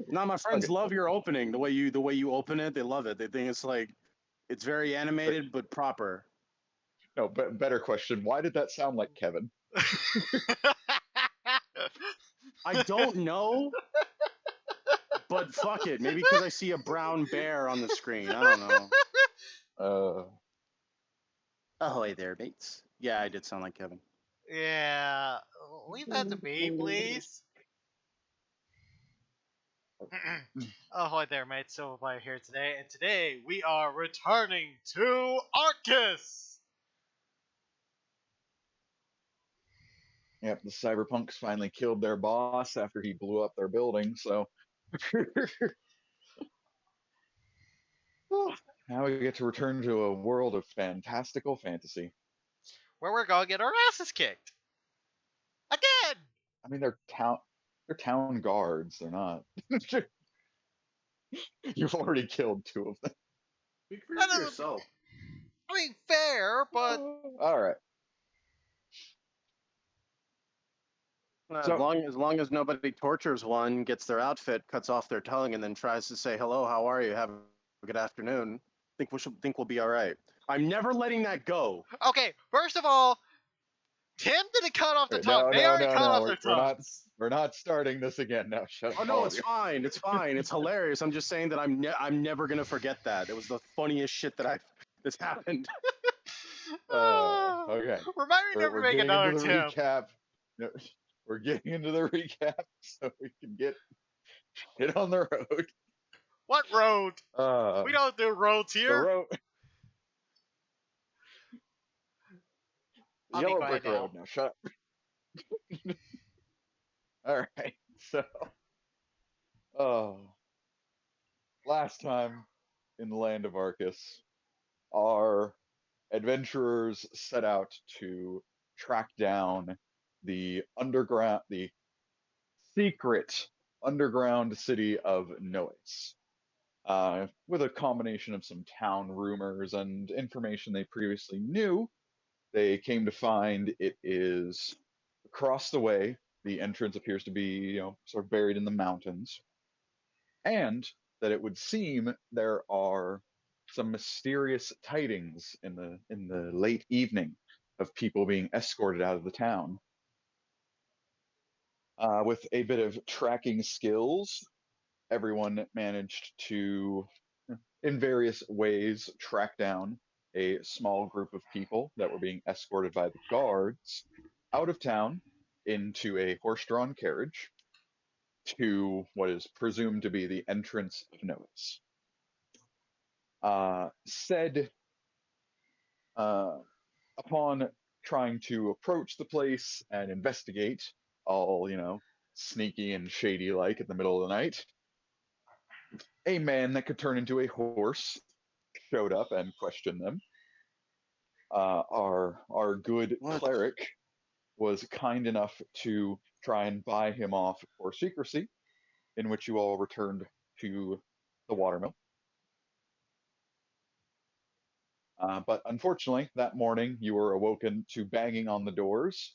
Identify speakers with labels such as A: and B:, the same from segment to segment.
A: No, my friends
B: Okay.
A: love your opening. The way you open it, they love it. They think it's very
B: But,
A: animated but proper.
B: no, but better question. Why did that sound like Kevin?
A: I don't know, but fuck it. Maybe because I see a brown bear on the screen. I don't know.
B: Uh,
A: Ahoy there, mates. Yeah, I did sound like Kevin.
C: Yeah, leave that to me, please. Ahoy there, mates. Silverfire here today, and today we are returning to Arcus.
B: yep, the cyberpunks finally killed their boss after he blew up their building, so now we get to return to a world of fantastical fantasy.
C: Where we're gonna get our asses kicked again.
B: I mean, they're town guards. They're not. You've already killed two of them.
A: Speak for
C: That doesn't.
A: yourself.
C: I mean, fair, but
B: All right.
A: As
B: So,
A: long as nobody tortures one, gets their outfit, cuts off their tongue, and then tries to say hello, how are you? Have a good afternoon. Think we'll be all right. I'm never letting that go.
C: okay. First of all, Tim didn't cut off the tongue.
B: no,
C: They
B: no,
C: already
B: no,
C: cut
B: no.
C: off their
B: We're not.
C: tongues.
B: We're not starting this again now. Shut up,
A: Oh no,
B: all of
A: it's
B: you.
A: fine. It's fine. It's hilarious. I'm just saying that I'm never gonna forget that. It was the funniest shit that's happened.
B: Okay.
C: Remind me never
B: We're
C: make
B: getting into
C: another
B: the
C: Tim.
B: recap. No, we're getting into the recap so we can get on the road.
C: What road?
B: Uh,
C: We don't do roads
B: the
C: here.
B: road, the
C: I'll be
B: yellow
C: quiet
B: brick
C: now.
B: road. Now, shut up. All right. So, uh, last time in the land of Arcus, our adventurers set out to track down the secret underground city of Nois. With a combination of some town rumors and information they previously knew, they came to find it is across the way. The entrance appears to be, sort of buried in the mountains, and that it would seem there are some mysterious tidings in the late evening of people being escorted out of the town. With a bit of tracking skills, everyone managed to, in various ways, track down a small group of people that were being escorted by the guards out of town into a horse drawn carriage to what is presumed to be the entrance of Nois. Said uh, upon trying to approach the place and investigate, all, sneaky and shady like in the middle of the night, a man that could turn into a horse showed up and questioned them. Our good
A: What?
B: cleric was kind enough to try and buy him off for secrecy, in which you all returned to the watermill. But unfortunately, that morning you were awoken to banging on the doors,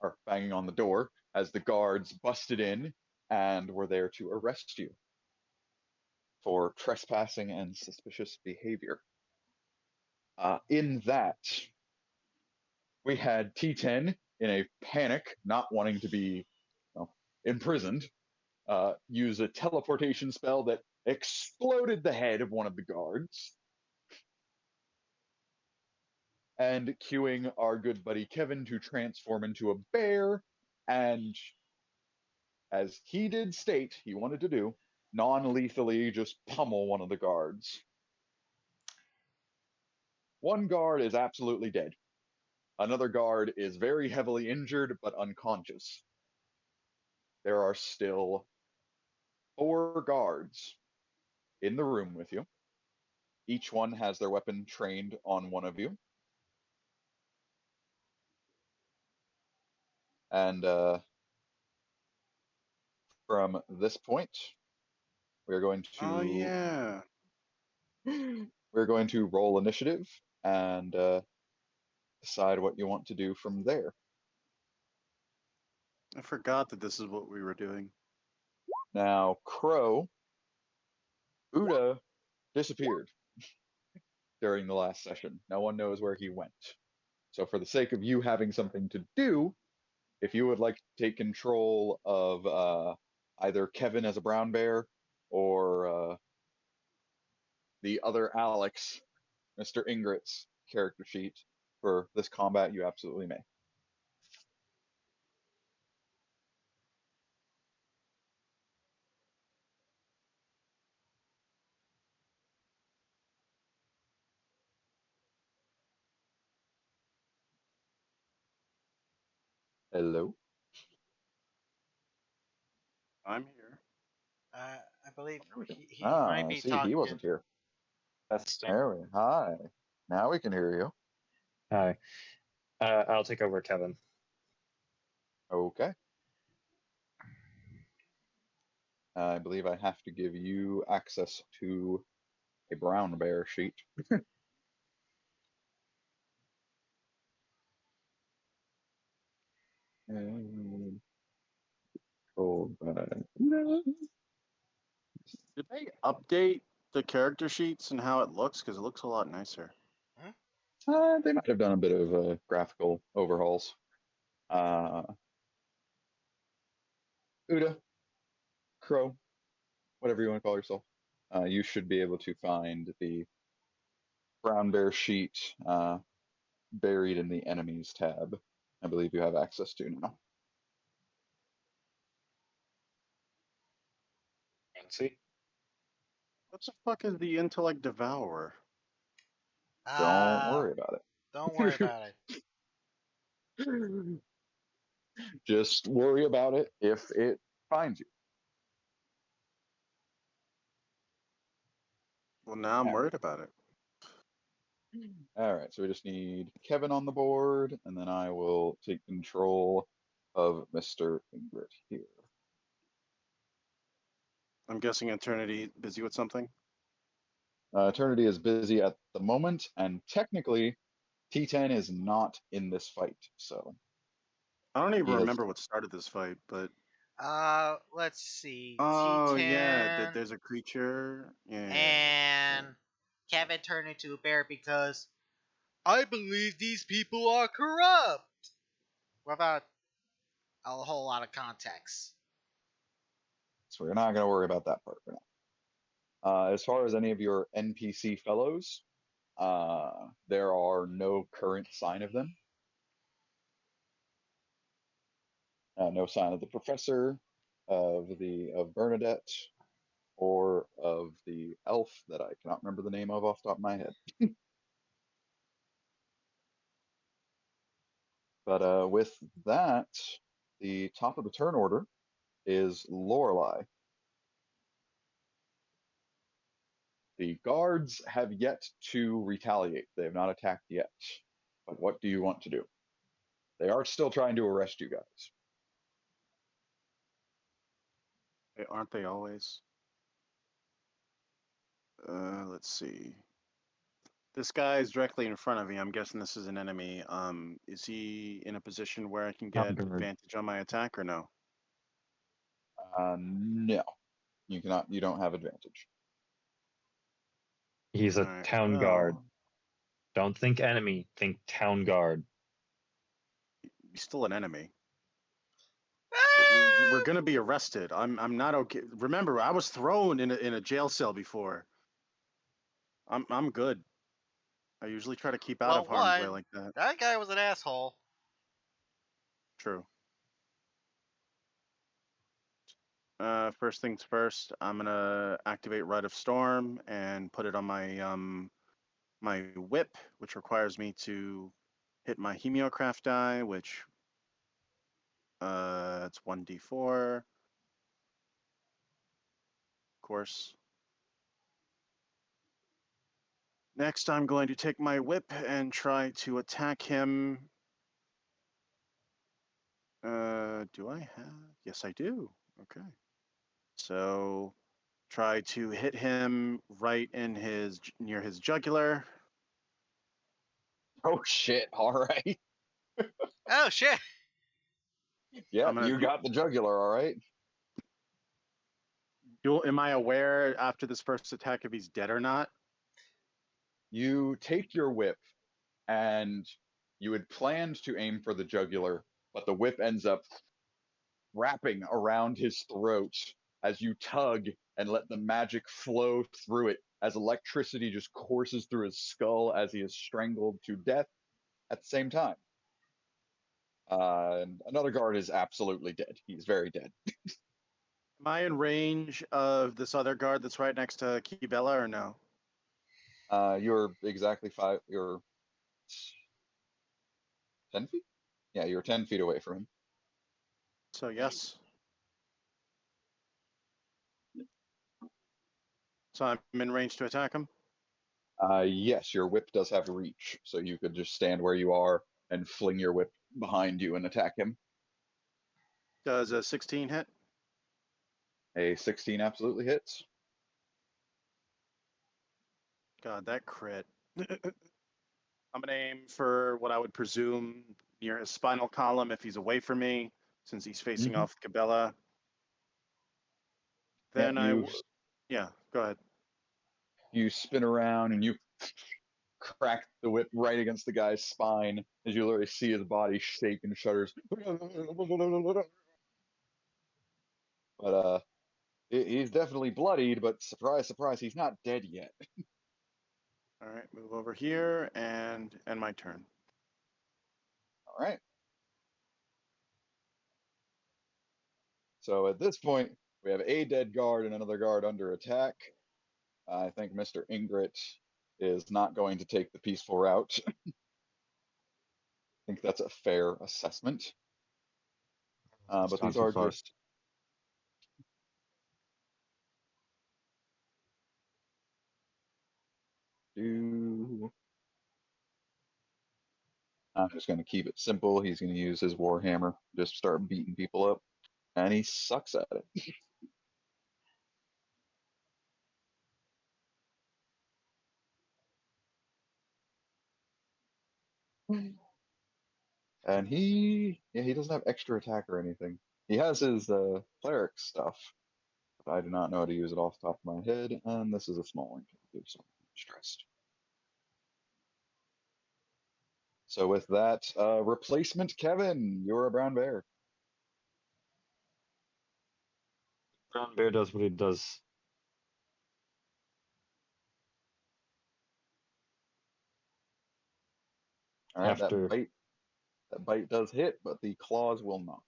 B: or banging on the door, as the guards busted in and were there to arrest you for trespassing and suspicious behavior. In that, we had T10 in a panic, not wanting to be, imprisoned, use a teleportation spell that exploded the head of one of the guards, and cueing our good buddy Kevin to transform into a bear, and as he did state he wanted to do, non-lethally just pummel one of the guards. One guard is absolutely dead. Another guard is very heavily injured but unconscious. There are still 4 guards in the room with you. Each one has their weapon trained on one of you. And from this point, we're going
A: Oh
B: to
A: yeah.
B: we're going to roll initiative and decide what you want to do from there.
A: I forgot that this is what we were doing.
B: Now, Crow, Uda disappeared during the last session. No one knows where he went. So, for the sake of you having something to do, if you would like to take control of either Kevin as a brown bear or the other Alex, Mr. Ingrid's character sheet for this combat, you absolutely may. Hello.
A: I'm here.
C: I believe
B: There we go.
C: he might
B: I
C: be
B: see. He
C: talking.
B: wasn't here.
D: Testing.
B: There we. Hi. Now we can hear you.
D: Hi. I'll take over Kevin.
B: Okay. I believe I have to give you access to a brown bear sheet. And controlled by.
A: Did they update the character sheets and how it looks? Because it looks a lot nicer.
B: They might have done a bit of graphical overhauls. Uda, Crow, whatever you want to call yourself. You should be able to find the brown bear sheet buried in the enemies tab. I believe you have access to now.
D: Fancy.
A: What the fuck is the intellect devourer?
B: Don't
C: Uh,
B: worry about
C: don't worry
B: it.
C: about it.
B: Just worry about it if it finds you.
A: Well, now I'm worried about it.
B: All right, so we just need Kevin on the board, and then I will take control of Mr. Ingrid here.
A: I'm guessing Eternity busy with something.
B: Eternity is busy at the moment, and technically, T10 is not in this fight, so
A: I don't even
B: he has.
A: remember what started this fight, but
C: Let's see.
A: oh yeah,
C: T10
A: there's a creature. Yeah.
C: and Kevin turned into a bear because I believe these people are corrupt. Without a whole lot of context.
B: So we're not going to worry about that part for now. As far as any of your NPC fellows, there are no current sign of them. No sign of the professor, of Bernadette, or of the elf that I cannot remember the name of off the top of my head. But with that, the top of the turn order is Lorelei. The guards have yet to retaliate. They have not attacked yet. But what do you want to do? They are still trying to arrest you guys.
A: Hey, aren't they always? Let's see. This guy is directly in front of me. I'm guessing this is an enemy. Is he in a position where I can get
D: Guard.
A: advantage on my attack or no?
B: No, you cannot. You don't have advantage.
D: He's a
A: Alright,
D: town guard.
A: well,
D: Don't think enemy, think town guard.
A: he's still an enemy. We're gonna be arrested. I'm not okay. Remember, I was thrown in a jail cell before. I'm good. I usually try to keep out
C: Well,
A: of harm's way
C: one,
A: like that.
C: that guy was an asshole.
A: True. First things first, I'm gonna activate Rite of Storm and put it on my whip, which requires me to hit my Hemiocraft die, which it's 1d4. Of course. Next, I'm going to take my whip and try to attack him. Do I have? Yes, I do. Okay. So try to hit him right in near his jugular.
B: Oh shit! All right.
C: Oh shit!
B: Yeah,
A: I'm gonna
B: you got the jugular. All right.
A: Am I aware after this first attack if he's dead or not?
B: You take your whip, and you had planned to aim for the jugular, but the whip ends up wrapping around his throat as you tug and let the magic flow through it as electricity just courses through his skull as he is strangled to death at the same time. And another guard is absolutely dead. He's very dead.
A: Am I in range of this other guard that's right next to Kibella or no?
B: You're exactly you're 10 feet? Yeah, you're 10 feet away from him.
A: So yes. So I'm in range to attack him?
B: Yes, your whip does have reach, so you could just stand where you are and fling your whip behind you and attack him.
A: Does a 16 hit?
B: A 16 absolutely hits.
A: God, that crit. I'm gonna aim for what I would presume near his spinal column if he's away from me, since he's facing
B: Mm-hmm.
A: off Cabela.
B: Yeah,
A: Then
B: you
A: yeah, go ahead.
B: you spin around and you crack the whip right against the guy's spine as you literally see his body shake and shudders. But he's definitely bloodied, but surprise, surprise, he's not dead yet.
A: All right, move over here and end my turn.
B: All right. So at this point, we have a dead guard and another guard under attack. I think Mr. Ingrid is not going to take the peaceful route. I think that's a fair assessment.
D: It's
B: But
D: gone
B: these
D: too
B: are
D: far.
B: just do. I'm just going to keep it simple. He's going to use his warhammer, just start beating people up, and he sucks at it. And he doesn't have extra attack or anything. He has his cleric stuff, but I do not know how to use it off the top of my head. And this is a small encounter, so I'm stressed. So with that, replacement Kevin, you're a brown bear.
D: Brown bear does what he does.
B: All right,
D: After
B: that bite does hit, but the claws will not.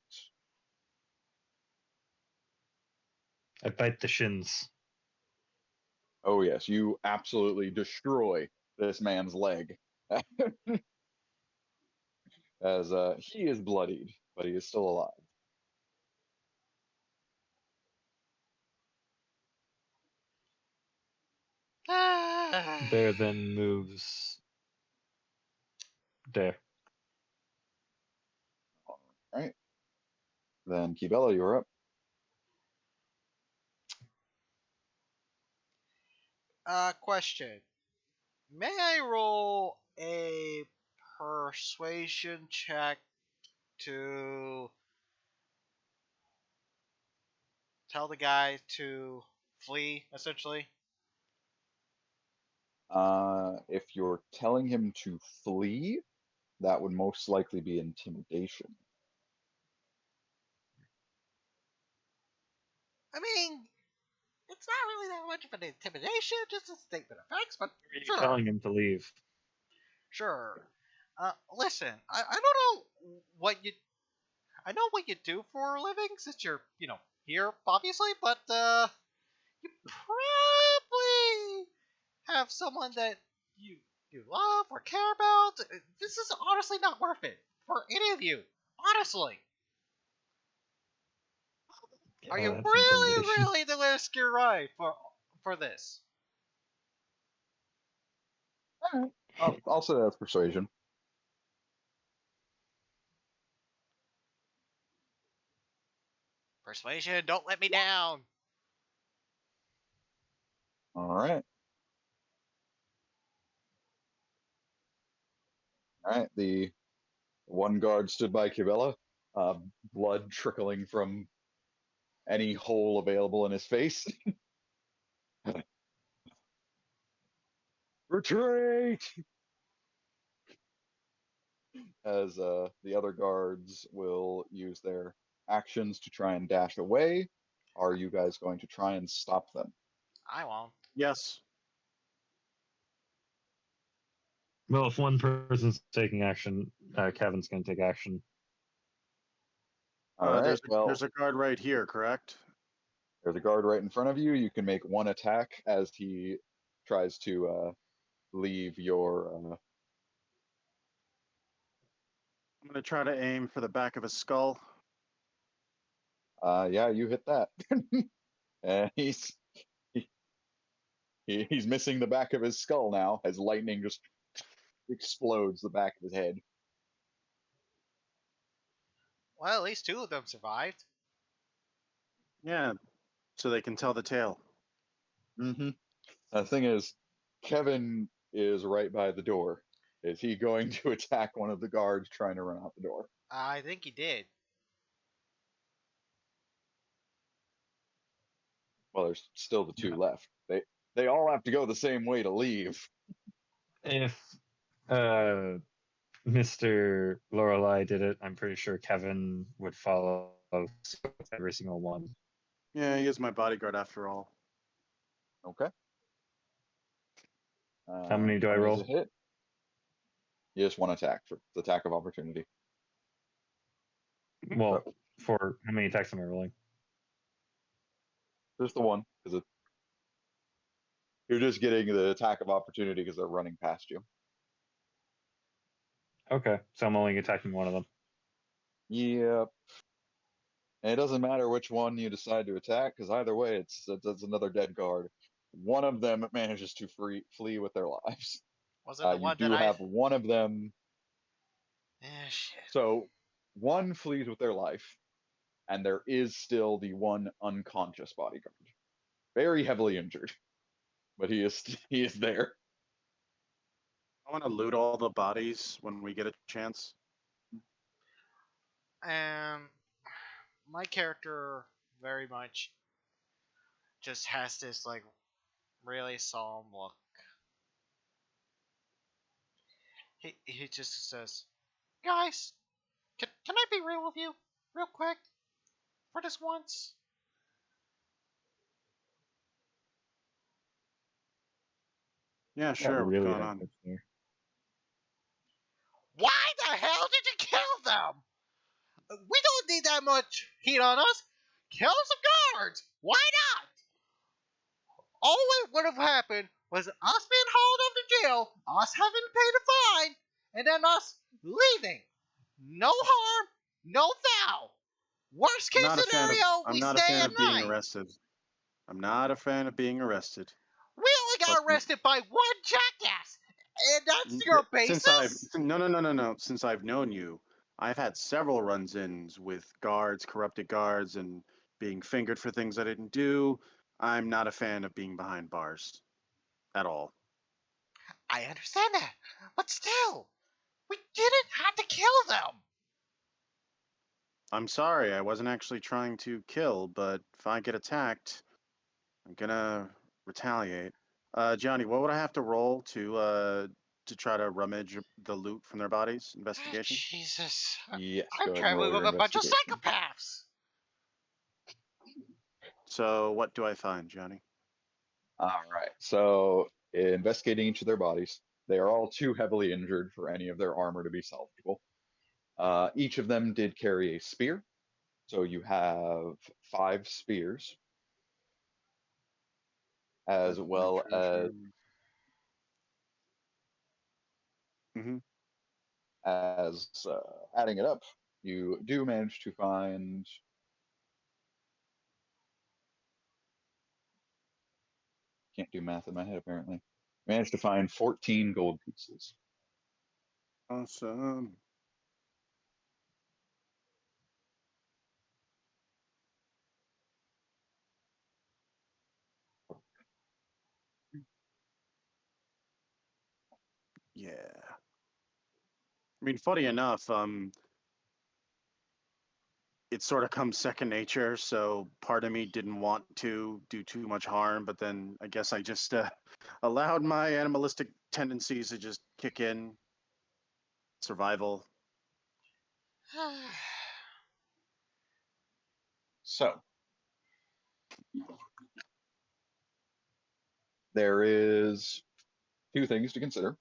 D: I bite the shins.
B: Oh yes, you absolutely destroy this man's leg. As he is bloodied, but he is still alive.
D: Bear then moves there.
B: All right, then Kibella, you're up.
C: Question. May I roll a persuasion check to tell the guy to flee, essentially?
B: If you're telling him to flee, that would most likely be intimidation.
C: I mean, it's not really that much of an intimidation, just a statement of facts, but
D: Are you
C: sure,
D: telling him to leave?
C: sure. Listen, I don't know what you, I know what you do for a living since you're, here, obviously, but, you probably have someone that you love or care about. This is honestly not worth it for any of you. Honestly, are you
D: That's
C: really,
D: intimidation.
C: really to risk your life for this?
B: All right, I'll say that's persuasion.
C: Persuasion, don't let me down.
B: All right. The one guard stood by Kibella, blood trickling from any hole available in his face. Retreat! As the other guards will use their actions to try and dash away. Are you guys going to try and stop them?
C: I won't.
A: Yes.
D: Well, if one person's taking action, Kevin's going to take action.
B: All right.
A: There's a guard right here, correct?
B: There's a guard right in front of you. You can make one attack as he tries to leave your.
A: I'm gonna try to aim for the back of his skull.
B: Yeah, you hit that. And he's missing the back of his skull now as lightning just explodes the back of his head.
C: Well, at least two of them survived.
A: Yeah, so they can tell the tale.
B: Mm-hmm. The thing is, Kevin is right by the door. Is he going to attack one of the guards trying to run out the door?
C: I think he did.
B: Well, there's still the two
D: Yeah.
B: left. They all have to go the same way to leave.
D: If Mr. Lorelei did it, I'm pretty sure Kevin would follow suit with every single one.
A: Yeah, he is my bodyguard after all.
B: Okay.
D: How many do I
B: is
D: roll?
B: a hit? You just one attack for the attack of opportunity.
D: Well, for how many attacks am I rolling?
B: Just the one, because you're just getting the attack of opportunity because they're running past you.
D: Okay, so I'm only attacking one of them.
B: Yep. And it doesn't matter which one you decide to attack, because either way, it's another dead guard. One of them manages to flee with their lives.
C: Was it the
B: You
C: one that
B: do
C: I?
B: have one of them.
C: Shit.
B: So one flees with their life, and there is still the one unconscious bodyguard, very heavily injured, but he is there.
A: I want to loot all the bodies when we get a chance.
C: And my character very much just has this like really solemn look. He just says, "Guys, can I be real with you, real quick, for this once?"
A: Yeah,
D: Got
A: sure. What's
D: really
A: going
D: high
A: on?
D: pitched there.
C: Why the hell did you kill them? We don't need that much heat on us. Kill some guards. Why not? All it would have happened was us being hauled off to jail, us having to pay the fine, and then us leaving. No harm, no foul. Worst case scenario,
A: I'm
C: we
A: not a
C: stay
A: fan
C: at
A: of being
C: night.
A: arrested. I'm not a fan of being arrested.
C: We only got
A: Plus,
C: arrested by one jackass, and that's your basis?
A: since I've known you, I've had several runs-ins with guards, corrupted guards, and being fingered for things I didn't do. I'm not a fan of being behind bars at all.
C: I understand that, but still, we didn't have to kill them.
A: I'm sorry, I wasn't actually trying to kill, but if I get attacked, I'm gonna retaliate. Johnny, what would I have to roll to try to rummage the loot from their bodies? Investigation.
C: Jesus.
B: Yes,
C: I'm
B: go ahead and roll
C: traveling
B: your
C: with a bunch of
B: investigation.
C: psychopaths.
A: So what do I find, Johnny?
B: All right. So, investigating each of their bodies, they are all too heavily injured for any of their armor to be salvageable. Each of them did carry a spear. So you have 5 spears, as
A: That's my
B: well
A: treasure. Mm-hmm.
B: as adding it up, you do manage to find. Can't do math in my head apparently. Managed to find 14 gold pieces.
A: Awesome. Yeah. I mean, funny enough, it sort of comes second nature. So part of me didn't want to do too much harm, but then I guess I just allowed my animalistic tendencies to just kick in. Survival.
B: So there is two things to consider.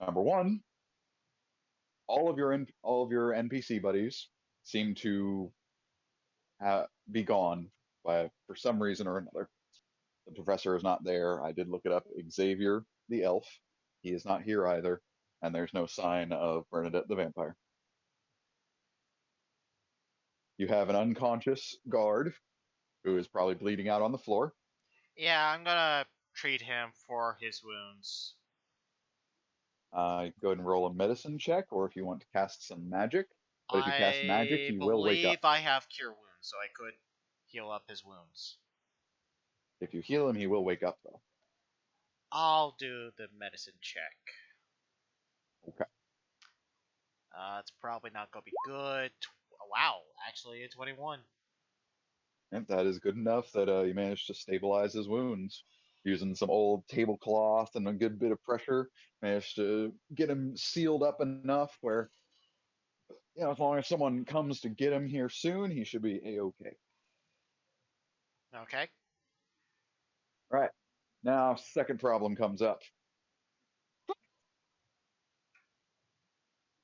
B: Number one, all of your NPC buddies seem to be gone for some reason or another. The professor is not there. I did look it up. Xavier, the elf, he is not here either, and there's no sign of Bernadette the vampire. You have an unconscious guard who is probably bleeding out on the floor.
C: Yeah, I'm gonna treat him for his wounds.
B: Go ahead and roll a medicine check, or if you want to cast some magic. But if you cast magic,
C: I
B: he will wake up.
C: believe I have cure wounds, so I could heal up his wounds.
B: If you heal him, he will wake up, though.
C: I'll do the medicine check.
B: Okay.
C: It's probably not gonna be good. Wow, actually a 21.
B: And that is good enough that you managed to stabilize his wounds using some old tablecloth and a good bit of pressure. Managed to get him sealed up enough where, as long as someone comes to get him here soon, he should be a-okay.
C: Okay.
B: Right. Now, second problem comes up.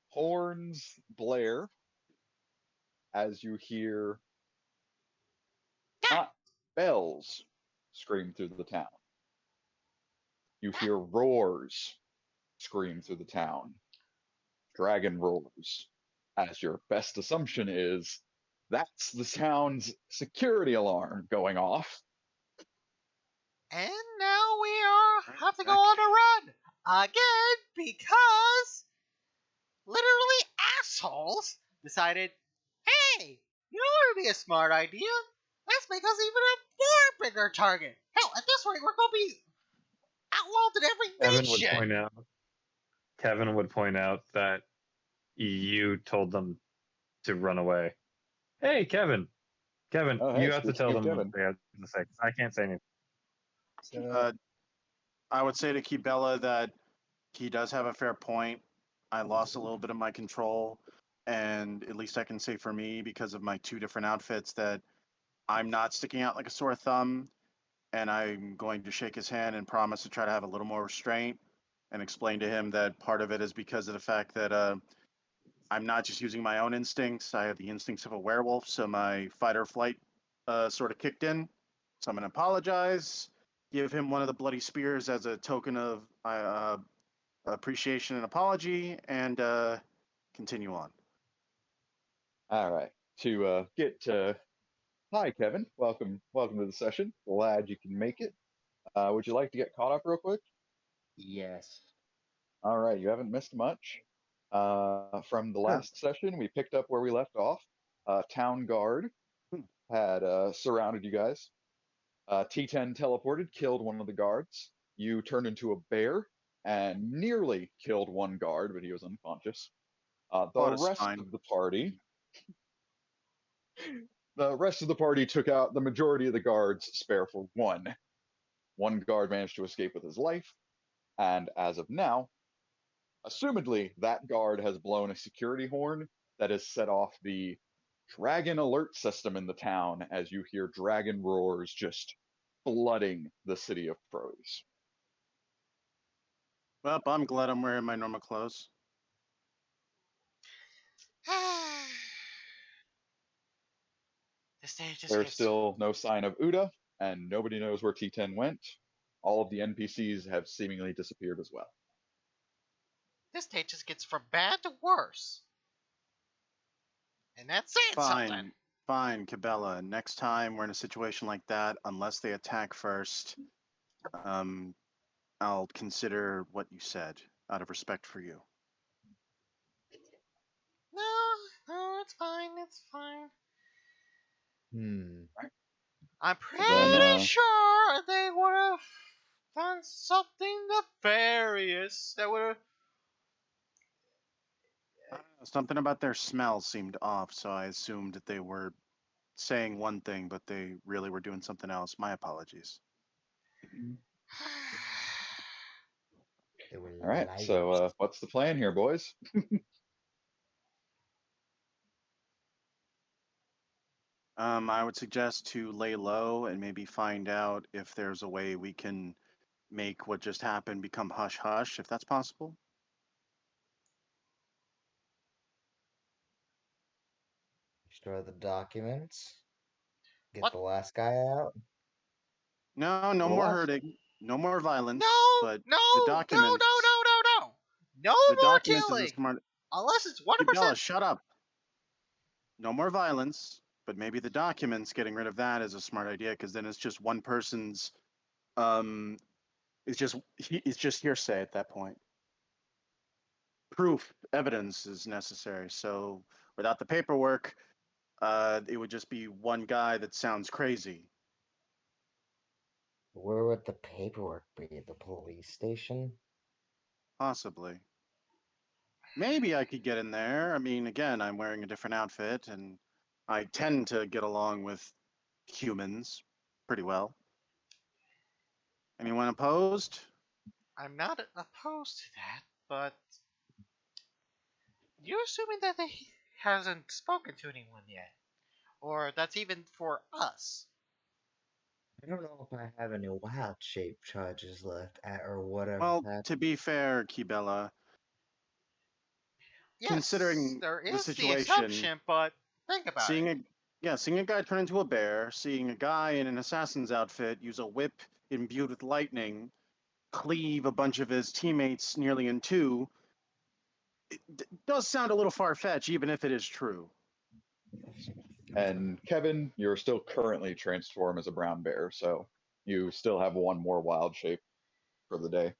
B: Horns blare as you hear not bells scream through the town. You hear roars scream through the town. Dragon roars, as your best assumption is that's the town's security alarm going off.
C: And now we have to go on a run again because literally assholes decided, hey, you know what would be a smart idea? Let's make us even a more bigger target. Hell, at this rate, we're gonna be outlawed in every nation.
D: Kevin would point out that you told them to run away. Hey, Kevin,
B: Oh, hey,
D: you have to tell
B: speaking of
D: them what
B: Kevin.
D: they have to say. I can't say anything.
A: I would say to Kibella that he does have a fair point. I lost a little bit of my control, and at least I can say for me, because of my two different outfits, that I'm not sticking out like a sore thumb, and I'm going to shake his hand and promise to try to have a little more restraint and explain to him that part of it is because of the fact that I'm not just using my own instincts. I have the instincts of a werewolf, so my fight or flight sort of kicked in. So I'm going to apologize, give him one of the bloody spears as a token of appreciation and apology, and continue on.
B: All right. To get hi, Kevin. Welcome to the session. Glad you can make it. Would you like to get caught up real quick?
E: Yes.
B: All right. You haven't missed much. From the last session, we picked up where we left off. Town guard had surrounded you guys. T10 teleported, killed one of the guards. You turned into a bear and nearly killed one guard, but he was unconscious. The rest of the party took out the majority of the guards, spare for one. One guard managed to escape with his life, and as of now, assumedly, that guard has blown a security horn that has set off the dragon alert system in the town as you hear dragon roars just flooding the city of Prose.
A: Well, I'm glad I'm wearing my normal clothes.
C: This day just
B: There's
C: gets...
B: still no sign of Uda, and nobody knows where T10 went. All of the NPCs have seemingly disappeared as well.
C: This day just gets from bad to worse. And that's saying something.
A: Fine, Cabela. Next time we're in a situation like that, unless they attack first, I'll consider what you said out of respect for you.
C: No, it's fine. It's fine.
B: Right.
C: I'm pretty sure they would have done something nefarious that would have...
A: Something about their smell seemed off, so I assumed that they were saying one thing, but they really were doing something else. My apologies.
E: They were
B: All right. So,
E: liars.
B: what's the plan here, boys?
A: I would suggest to lay low and maybe find out if there's a way we can make what just happened become hush hush, if that's possible.
E: Destroy the documents. Get
C: What?
E: the last guy out.
A: No, no
B: For the
A: more
B: last.
A: hurting, no more violence,
C: No,
A: but
C: no,
A: the
C: no, no,
A: documents,
C: no, no, no. No
A: the
C: more
A: documents is a
C: killing.
A: smart.
C: Unless it's
A: Bella,
C: 100%.
A: shut up. No more violence, but maybe the documents, getting rid of that is a smart idea because then it's just one person's. Um, it's just hearsay at that point. Proof, evidence is necessary. So without the paperwork, it would just be one guy that sounds crazy.
E: Where would the paperwork be? At the police station?
A: Possibly. Maybe I could get in there. I mean, again, I'm wearing a different outfit, and I tend to get along with humans pretty well. Anyone opposed?
C: I'm not opposed to that, but you're assuming that he hasn't spoken to anyone yet, or that's even for us.
E: I don't know if I have any wild shape charges left or whatever
A: Well,
E: happened.
A: to be fair, Kibella,
C: Yes,
A: considering
C: there
A: the
C: is the
A: situation,
C: assumption, but think about it.
A: seeing a seeing a guy turn into a bear, seeing a guy in an assassin's outfit use a whip imbued with lightning, cleave a bunch of his teammates nearly in two, does sound a little far fetched, even if it is true.
B: And Kevin, you're still currently transformed as a brown bear, so you still have one more wild shape for the day.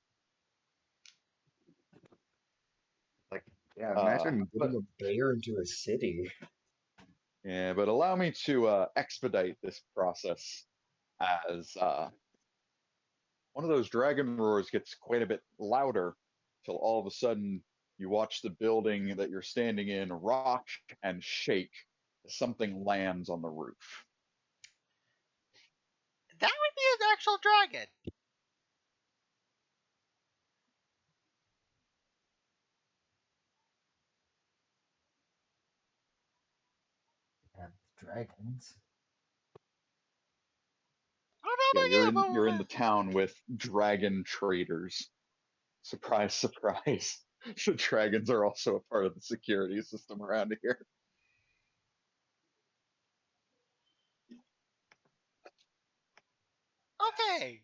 E: Like, yeah,
B: Uh,
E: imagine
B: but
E: getting a bear into a city.
B: yeah, but allow me to expedite this process as one of those dragon roars gets quite a bit louder till all of a sudden you watch the building that you're standing in rock and shake as something lands on the roof.
C: That would be an actual dragon.
E: And dragons.
C: I don't
B: Yeah,
C: know about
B: you're
C: you,
B: in the town with dragon traders. Surprise, surprise. The dragons are also a part of the security system around here.
C: but okay.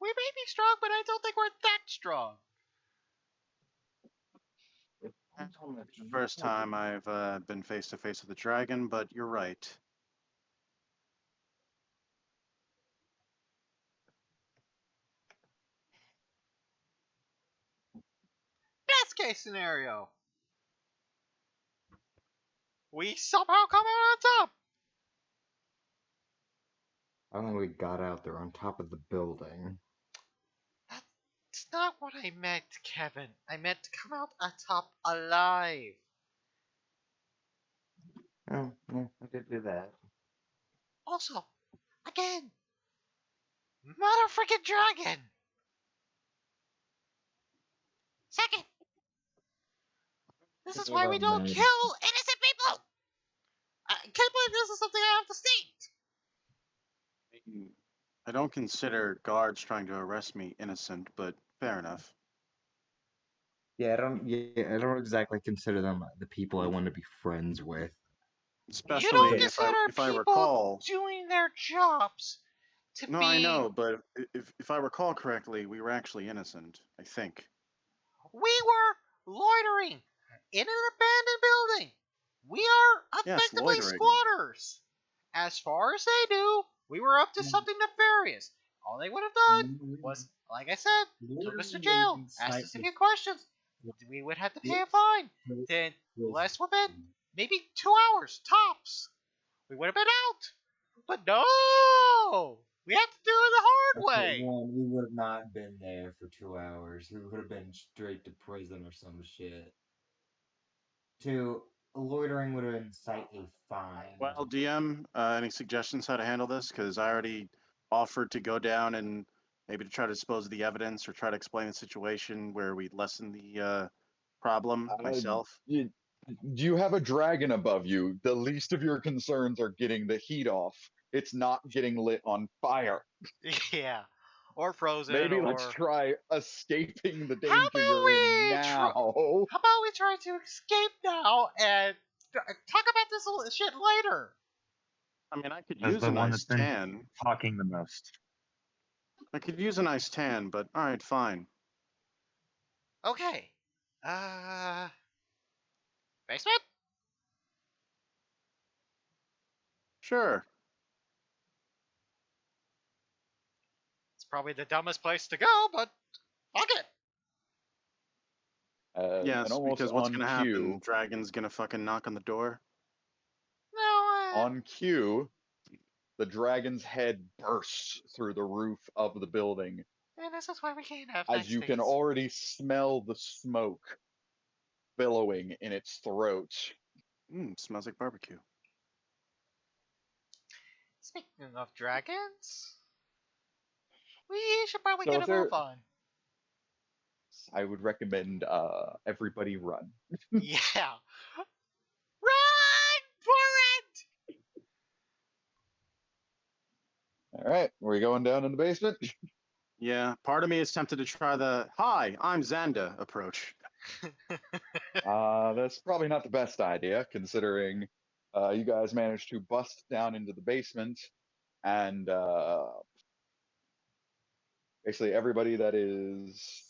C: We may be strong, but I don't think we're that strong.
E: Depends on the
A: It's the first time
E: people.
A: I've been face to face with a dragon, but you're right.
C: Best case scenario, we somehow come out on top.
E: I think we got out there on top of the building.
C: That's not what I meant, Kevin. I meant to come out on top alive.
E: Oh, yeah, I did do that.
C: Also, again, mother freaking dragon. Second, this is why we
E: About
C: don't
E: mad.
C: kill innocent people. I can't believe this is something I have to state.
A: I don't consider guards trying to arrest me innocent, but fair enough.
E: Yeah, I don't. Yeah, I don't exactly consider them the people I want to be friends with.
C: You don't
A: Especially
E: Okay.
C: consider
A: if I
C: people
A: recall.
C: doing their jobs to
A: No, I
C: be.
A: know, but if I recall correctly, we were actually innocent. I think.
C: We were loitering in an abandoned building. We are
A: Yes,
C: effectively
A: loitering.
C: squatters. As far as they knew, we were up to something nefarious. All they would have done was, like I said, took us to jail, asked us a few questions. We would have to pay a fine. Then, less within maybe 2 hours tops. We would have been out. But no! We had to do it the hard
E: Okay,
C: way.
E: one, we would have not been there for 2 hours. We would have been straight to prison or some shit. To loitering would incite a fine.
A: Well, DM, any suggestions how to handle this? Because I already offered to go down and maybe to try to dispose of the evidence or try to explain the situation where we lessen the problem
B: Uh,
A: myself.
B: you, you have a dragon above you. The least of your concerns are getting the heat off. It's not getting lit on fire.
C: Yeah. Or frozen,
B: Maybe let's
C: or
B: try escaping the
C: how
B: danger
C: about
B: you're in
C: we try?
B: now.
C: How about we try to escape now and talk about this shit later?
A: I mean, I could
D: As
A: use
D: the
A: a
D: one that's
A: nice
D: been
A: tan.
D: talking the most.
A: I could use a nice tan, but all right, fine.
C: Okay. Uh, basement?
A: Sure.
C: It's probably the dumbest place to go, but fuck it.
B: And
A: Yes,
B: almost
A: because what's gonna happen? Dragon's gonna fucking knock on the door.
C: No,
B: on cue, the dragon's head bursts through the roof of the building
C: and this is why we can't have
B: as
C: nice
B: you can
C: things.
B: already smell the smoke billowing in its throat.
A: Smells like barbecue.
C: Speaking of dragons, we should probably
B: So
C: get
B: if
C: a
B: there,
C: move on.
B: I would recommend everybody run.
C: Yeah. Run for it!
B: All right, we're going down in the basement.
A: Yeah, part of me is tempted to try the "Hi, I'm Xanda" approach.
B: That's probably not the best idea, considering you guys managed to bust down into the basement, and basically everybody that is,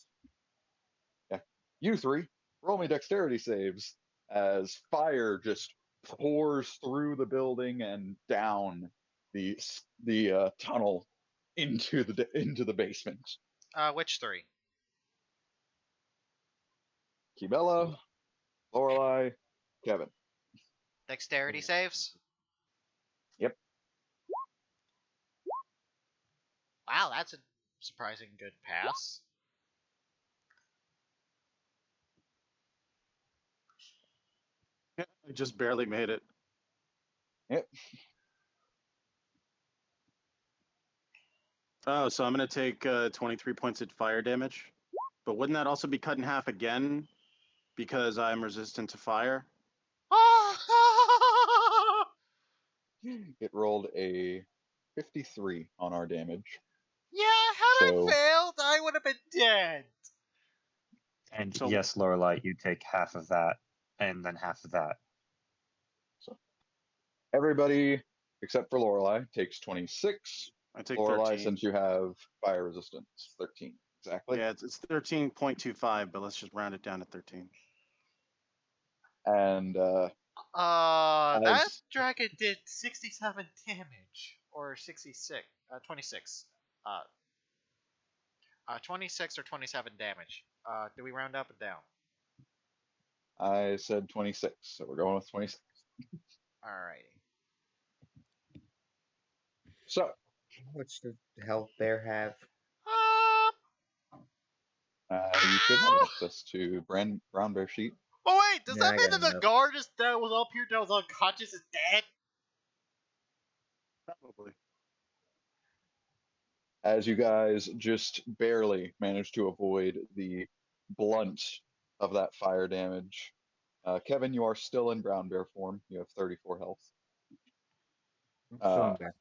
B: yeah, you three, roll me dexterity saves as fire just pours through the building and down the tunnel into the basement.
C: Which three?
B: Kibella, Lorelai, Kevin.
C: Dexterity saves?
B: Yep.
C: Wow, that's a surprising good pass.
A: I just barely made it.
B: Yep.
A: Oh, so I'm gonna take 23 points of fire damage. But wouldn't that also be cut in half again because I'm resistant to fire?
B: It rolled a 53 on our damage.
C: Yeah, had I
B: So
C: failed, I would have been dead.
D: And
A: So
D: yes, Lorelai, you take half of that, and then half of that.
B: so everybody except for Lorelai takes 26.
A: I take
B: Lorelai,
A: 13.
B: since you have fire resistance, 13 exactly.
A: Yeah, it's 13.25, but let's just round it down to 13.
B: And
C: That
B: as
C: dragon did 67 damage. Or 66. 26. 26 or 27 damage. Do we round up and down?
B: I said 26, so we're going with 26.
C: Alrighty.
B: So
E: How much does the health bear have?
B: you should have access to brown bear sheet.
C: Oh wait, does
E: Yeah,
C: that
E: I
C: mean
E: got
C: that the
E: enough.
C: guard that was up here that was unconscious is dead?
A: Probably.
B: As you guys just barely managed to avoid the blunt of that fire damage. Kevin, you are still in brown bear form. You have 34 health.
E: I'm
B: Uh,
E: feeling better.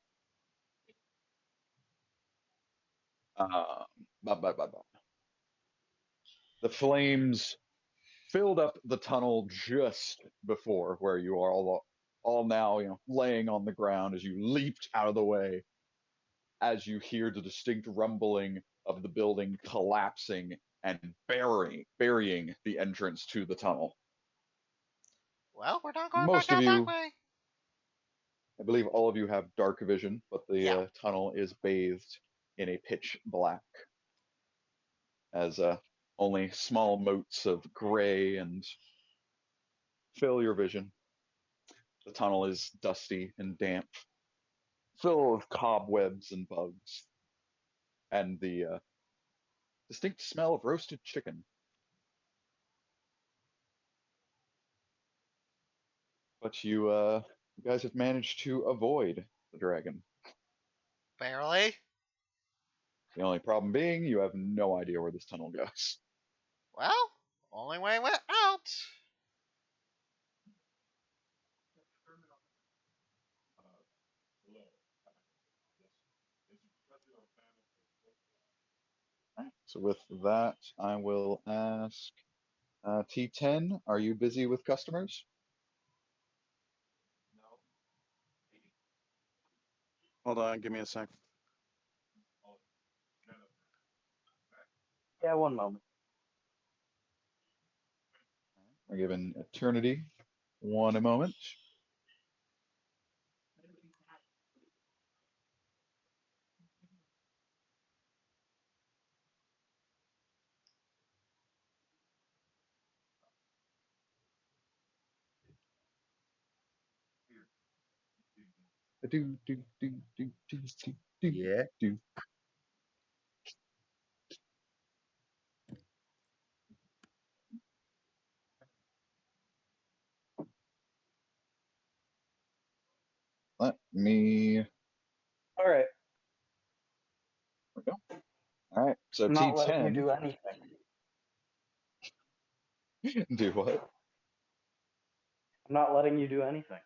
B: uh, blah, blah, blah, blah. The flames filled up the tunnel just before where you are all now, laying on the ground as you leaped out of the way, as you hear the distinct rumbling of the building collapsing and burying the entrance to the tunnel.
C: Well, we're not going back
B: Most of
C: out that
B: you,
C: way.
B: I believe all of you have dark vision, but
C: Yeah.
B: the tunnel is bathed in a pitch black, as only small motes of gray and fill your vision. The tunnel is dusty and damp, full of cobwebs and bugs, and the distinct smell of roasted chicken. but you guys have managed to avoid the dragon.
C: Barely.
B: The only problem being you have no idea where this tunnel goes.
C: Well, only way out.
B: So with that, I will ask T10, are you busy with customers?
A: Hold on, give me a sec.
F: Yeah, one moment.
B: We're given eternity. One moment. Do, do, do, do, do, do, do,
E: Yeah.
B: do. Let me. There
F: All right.
B: we go. All right. So
F: I'm not letting you
B: T10,
F: do anything.
B: do what?
F: I'm not letting you do anything.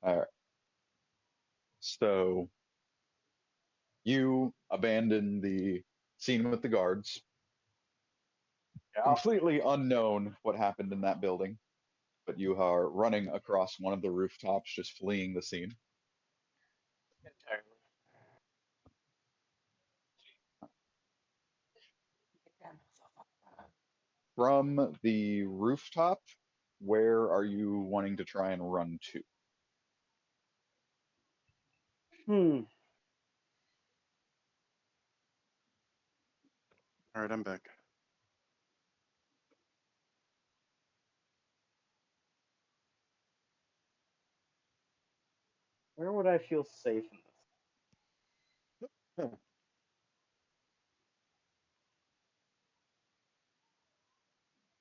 B: All right. So you abandon the scene with the guards.
F: Yeah.
B: Completely unknown what happened in that building, but you are running across one of the rooftops, just fleeing the scene. From the rooftop, where are you wanting to try and run to?
F: Hmm.
A: All right, I'm back.
F: Where would I feel safe in this?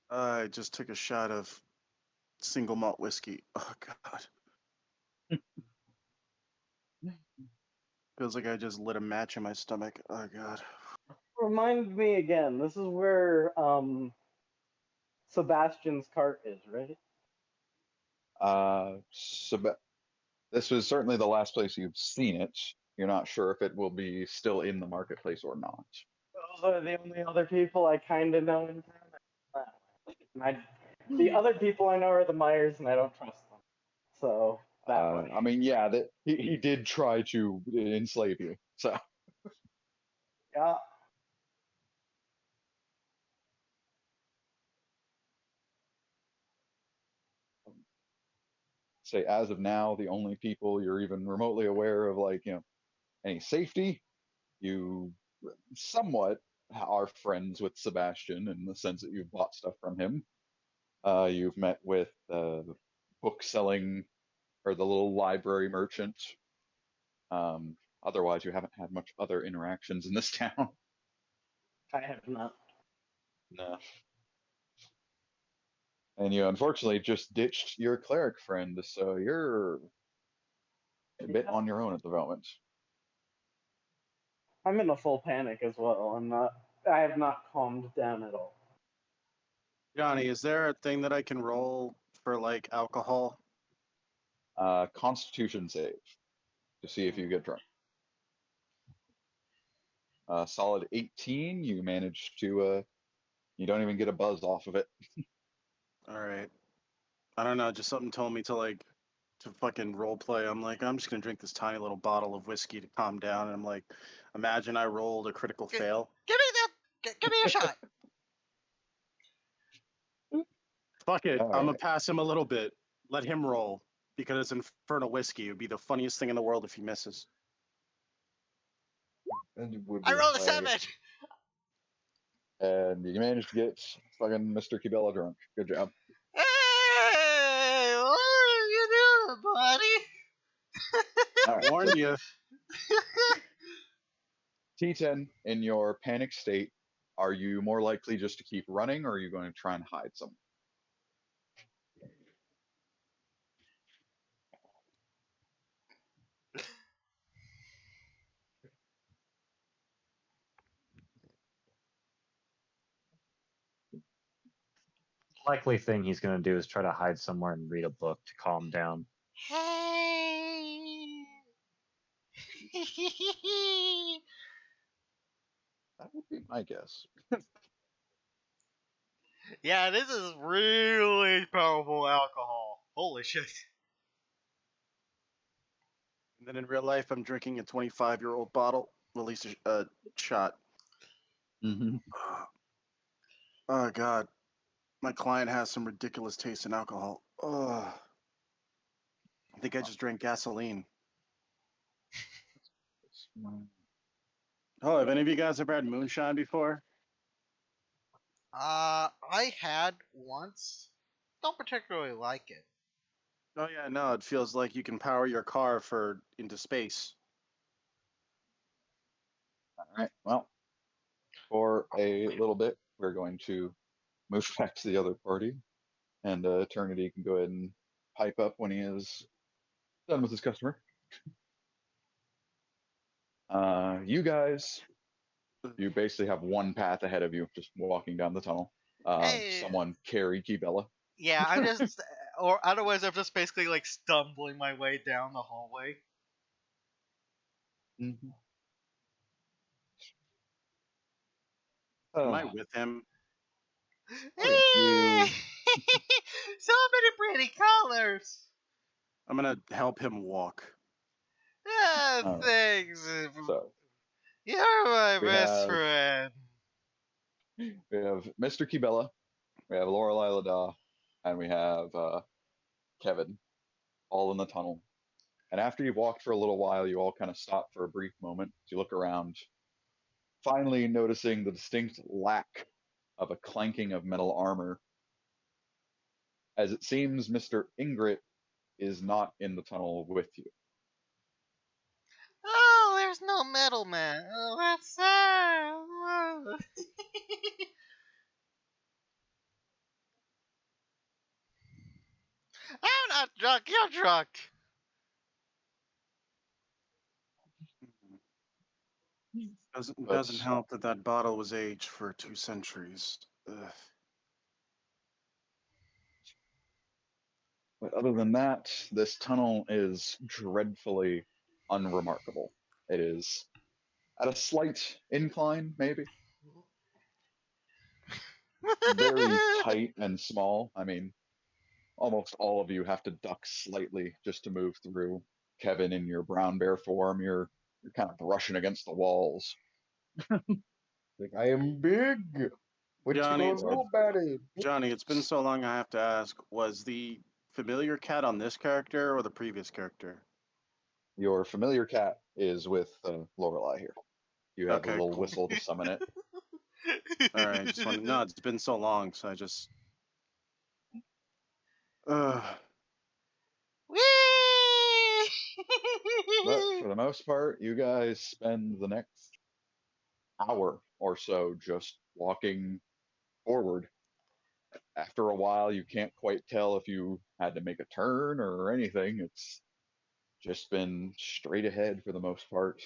A: I just took a shot of single malt whiskey. Oh God, feels like I just lit a match in my stomach. Oh God.
F: Remind me again. This is where Sebastian's cart is, right?
B: This was certainly the last place you've seen it. You're not sure if it will be still in the marketplace or not.
F: Those are the only other people I kind of know in town. And the other people I know are the Myers, and I don't trust them. So that way.
B: I mean, yeah, that he did try to enslave you. So
F: Yeah.
B: say as of now, the only people you're even remotely aware of, like, any safety, you somewhat are friends with Sebastian in the sense that you've bought stuff from him. You've met with book selling or the little library merchant. Otherwise, you haven't had much other interactions in this town.
F: I have not.
B: No. And you unfortunately just ditched your cleric friend, so you're a bit
F: Yeah.
B: on your own at the moment.
F: I'm in a full panic as well. I have not calmed down at all.
A: Johnny, is there a thing that I can roll for like alcohol?
B: Constitution save to see if you get drunk. Solid 18. You manage to. You don't even get a buzz off of it.
A: All right. I don't know. Just something told me to like to fucking role play. I'm like, I'm just gonna drink this tiny little bottle of whiskey to calm down. And I'm like, imagine I rolled a critical fail.
C: Give me that. Give me a shot.
A: Fuck it.
B: All
A: I'm gonna
B: right.
A: pass him a little bit. Let him roll because it's Infernal whiskey. It would be the funniest thing in the world if he misses.
E: It would
C: I
E: be
C: rolled a
E: hilarious.
C: 7.
B: And you managed to get fucking Mr. Kibella drunk. Good job.
C: Hey, what are you doing, buddy?
B: All right.
A: Warn
B: So
A: you.
B: T10, in your panic state, are you more likely just to keep running or are you going to try and hide somewhere?
D: likely thing he's going to do is try to hide somewhere and read a book to calm down.
C: Hey.
B: That would be my guess.
C: Yeah, this is really powerful alcohol. Holy shit.
A: And then in real life, I'm drinking a 25-year-old bottle, at least a shot.
B: Mm-hmm.
A: Oh God, my client has some ridiculous taste in alcohol. Oh, I think I just drank gasoline. Oh, have any of you guys ever had moonshine before?
C: I had once. Don't particularly like it.
A: Oh yeah, no, it feels like you can power your car for into space.
B: All right. Well, for a little bit, we're going to move back to the other party, and Eternity can go ahead and pipe up when he is done with his customer. You guys, you basically have one path ahead of you, just walking down the tunnel.
C: Hey,
B: Someone carry Kibella.
C: yeah, I'm just, or otherwise I'm just basically like stumbling my way down the hallway.
B: Mm-hmm.
A: Am I with him?
B: Oh yeah, you.
C: So many pretty colors.
A: I'm gonna help him walk.
C: Ah,
B: All right.
C: thanks.
B: So
C: You're my
B: we
C: best
B: have
C: friend.
B: Mr. Kibella, we have Lorelei Lada, and we have Kevin, all in the tunnel. And after you've walked for a little while, you all kind of stop for a brief moment. You look around, finally noticing the distinct lack of a clanking of metal armor, as it seems Mr. Ingrid is not in the tunnel with you.
C: Oh, there's no metal man. Oh, that's sad. I'm not drunk. You're drunk.
B: But,
A: Doesn't help that that bottle was aged for 2 centuries. Ugh.
B: but other than that, this tunnel is dreadfully unremarkable. It is at a slight incline, maybe. Very tight and small. I mean, almost all of you have to duck slightly just to move through. Kevin, in your brown bear form, you're kind of brushing against the walls.
E: Like, I am big. What you
A: Johnny,
E: gonna do about it?
A: Johnny, it's been so long. I have to ask: was the familiar cat on this character or the previous character?
B: Your familiar cat is with Lorelei here. You have a
A: Okay,
B: little
A: cool.
B: whistle to summon it.
A: All right, just want to. No, it's been so long, so I just.
C: Whee!
B: But for the most part, you guys spend the next hour or so just walking forward. After a while, you can't quite tell if you had to make a turn or anything. It's just been straight ahead for the most part.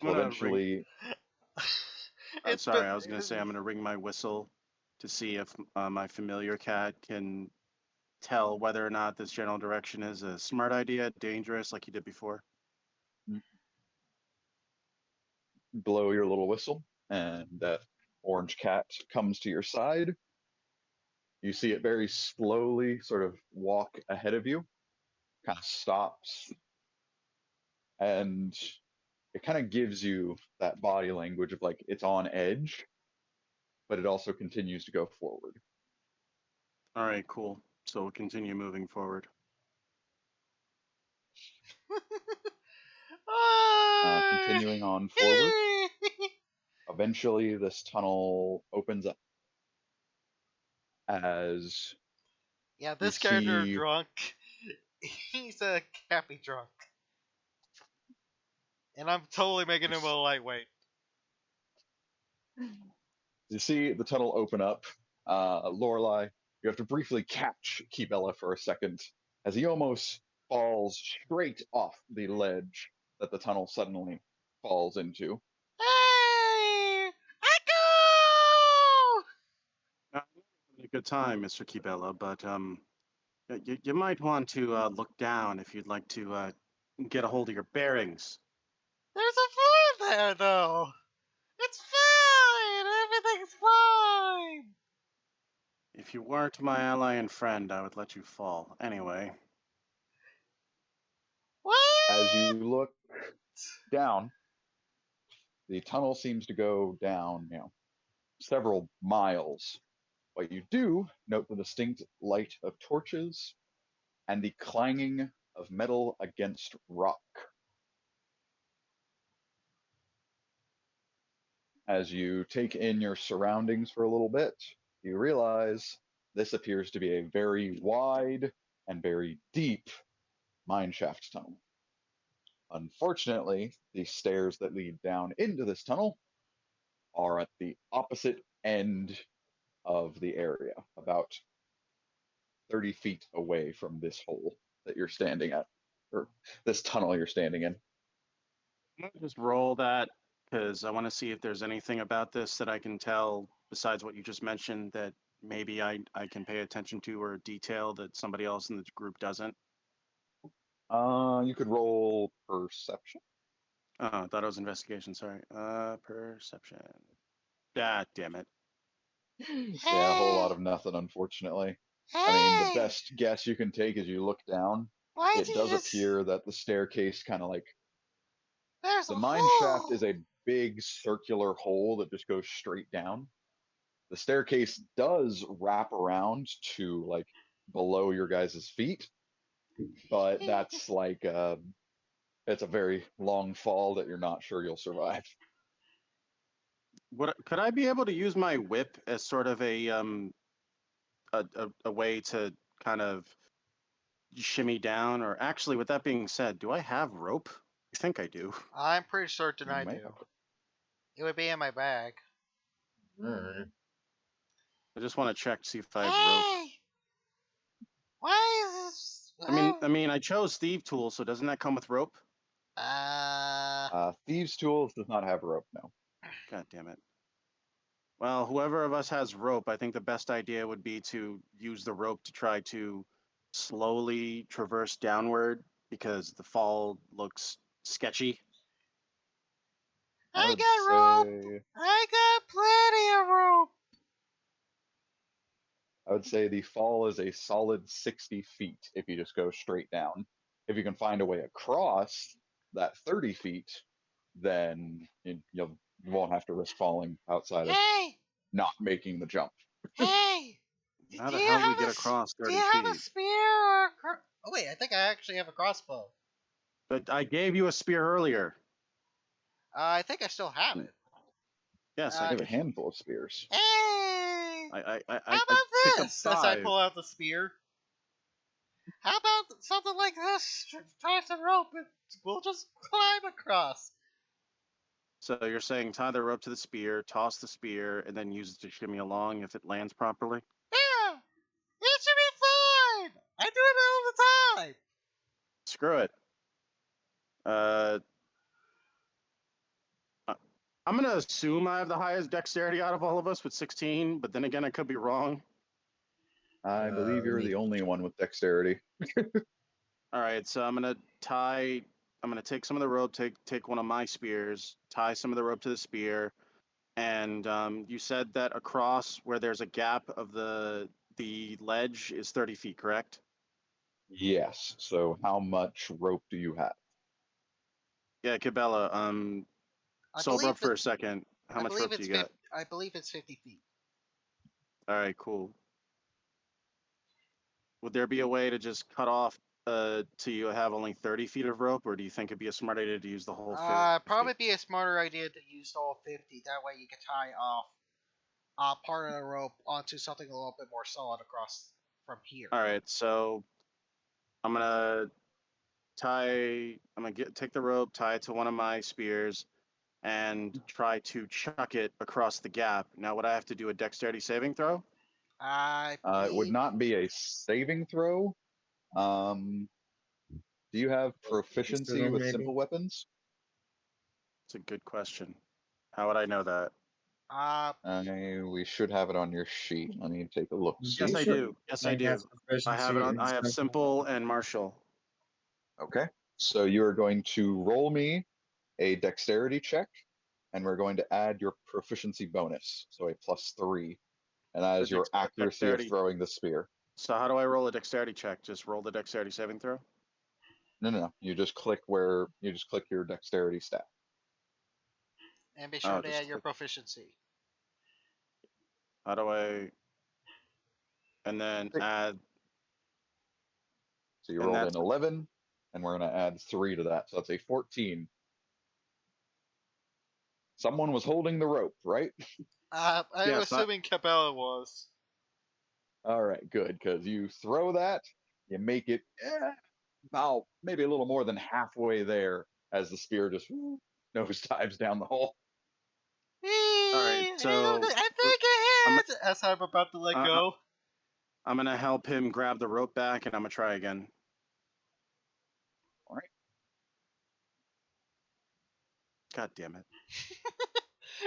A: I'm
B: Till
A: gonna ring.
B: eventually,
C: It's been.
A: Sorry, I was gonna say I'm gonna ring my whistle to see if my familiar cat can tell whether or not this general direction is a smart idea, dangerous, like you did before.
B: blow your little whistle, and that orange cat comes to your side. You see it very slowly sort of walk ahead of you, kind of stops, and it kind of gives you that body language of like it's on edge, but it also continues to go forward.
A: All right, cool. So we'll continue moving forward.
B: Continuing on forward, eventually this tunnel opens up as
C: Yeah,
B: you
C: this character
B: see
C: drunk. He's a cappy drunk, and I'm totally making him a lightweight.
B: the tunnel open up. Lorelai, you have to briefly catch Kibella for a second as he almost falls straight off the ledge that the tunnel suddenly falls into.
C: Hey, Echo!
A: I'm a good time, Mr. Kibella, but you might want to look down if you'd like to get a hold of your bearings.
C: There's a floor there, though. It's fine. Everything's fine.
A: If you weren't my ally and friend, I would let you fall. Anyway,
B: As you
C: What?
B: look down, the tunnel seems to go down, several miles. But you do note the distinct light of torches and the clanging of metal against rock. As you take in your surroundings for a little bit, you realize this appears to be a very wide and very deep mineshaft tunnel. Unfortunately, the stairs that lead down into this tunnel are at the opposite end of the area, about 30 feet away from this hole that you're standing at, or this tunnel you're standing in.
A: I'm gonna just roll that because I want to see if there's anything about this that I can tell besides what you just mentioned that maybe I can pay attention to or detail that somebody else in the group doesn't.
B: You could roll perception.
A: Oh, I thought it was investigation. Sorry. Perception. Ah, damn it.
B: Yeah, a whole lot
C: Hey,
B: of nothing, unfortunately. I mean, the
C: hey.
B: best guess you can take as you look down,
C: Why'd
B: it
C: you
B: does
C: just?
B: appear that the staircase kind of like
C: There's a
B: the mine shaft is
C: hole.
B: a big circular hole that just goes straight down. The staircase does wrap around to like below your guys' feet, but that's like it's a very long fall that you're not sure you'll survive.
A: What could I be able to use my whip as sort of a way to kind of shimmy down? Or actually, with that being said, do I have rope? I think I do.
C: I'm pretty certain
B: You
C: I
B: may
C: do.
B: have.
C: It would be in my bag.
E: Alright.
A: I just want to check to see if I have rope.
C: Hey, why is this?
A: I chose Thief Tool, so doesn't that come with rope?
C: Uh,
B: Thieves' Tools does not have rope, no.
A: God damn it. Well, whoever of us has rope, I think the best idea would be to use the rope to try to slowly traverse downward because the fall looks sketchy.
B: I
C: I
B: would
C: got rope.
B: say
C: I got plenty of rope.
B: I would say the fall is a solid 60 feet if you just go straight down. If you can find a way across that 30 feet, then you won't have to risk falling outside of
C: Hey,
B: not making the jump.
C: hey.
A: How
C: Do
A: the
C: you
A: hell do we
C: have
A: get across
C: Do
A: 30
C: you have a
A: feet?
C: spear or? Oh wait, I think I actually have a crossbow.
A: But I gave you a spear earlier.
C: I think I still have it.
A: Yes,
B: I
C: Uh,
B: have a handful of spears.
C: hey,
A: I
C: how about
A: picked up
C: this? As I
A: 5.
C: pull out the spear. How about something like this? Tie some rope and we'll just climb across.
A: So you're saying tie the rope to the spear, toss the spear, and then use it to shimmy along if it lands properly?
C: Yeah, it should be fine. I do it all the time.
A: Screw it. Uh, I- I'm gonna assume I have the highest dexterity out of all of us with 16, but then again, I could be wrong.
B: I believe
E: Let
B: you're
E: me
B: the only one with dexterity.
A: All right, so I'm gonna tie. I'm gonna take some of the rope, take one of my spears, tie some of the rope to the spear, and you said that across where there's a gap of the ledge is 30 feet, correct?
B: Yes. So how much rope do you have?
A: Yeah, Cabela.
C: I
A: Sober
C: believe
A: up
C: it.
A: for a second. How
C: I
A: much
C: believe
A: rope do
C: it's
A: you got?
C: 50. I believe it's 50 feet.
A: All right, cool. Would there be a way to just cut off to you have only 30 feet of rope, or do you think it'd be a smart idea to use the whole 50?
C: Probably be a smarter idea to use all 50. That way you can tie off part of the rope onto something a little bit more solid across from here.
A: All right, so I'm gonna take the rope, tie it to one of my spears, and try to chuck it across the gap. Now, would I have to do a dexterity saving throw?
C: I
B: It would
C: believe.
B: not be a saving throw. Um, do you have
E: for
B: proficiency
E: them
B: with
E: maybe.
B: simple weapons?
A: It's a good question. How would I know that?
B: We should have it on your sheet. Let me take a look.
A: Yes,
B: See.
A: I do. Yes, I
E: Mike has
A: do. I have
E: proficiency
A: it on.
E: in
A: I have
E: simple.
A: simple and martial.
B: Okay. So you are going to roll me a dexterity check, and we're going to add your proficiency bonus, so a +3, and that
A: The
B: is your accuracy of
A: dexterity.
B: throwing the spear.
A: So how do I roll a dexterity check? Just roll the dexterity saving throw.
B: No. You just click your dexterity stat.
C: And be sure
A: Oh,
C: to
A: just
C: add your
A: click.
C: proficiency.
A: How do I? And then
B: Okay.
A: add.
B: So you
A: And
B: rolled
A: that's
B: an 11, and we're going to add 3 to that, so that's a 14. Someone was holding the rope, right?
C: I'm
A: yes.
C: assuming Cabela was.
B: All right, good, because you throw that, you make it about maybe a little more than halfway there as the spear just nosedives down the hole.
A: All right. So
C: I think it
A: I'm
C: hit! As I'm about to let go.
A: I'm gonna help him grab the rope back, and I'm gonna try again.
B: All right.
A: God damn it!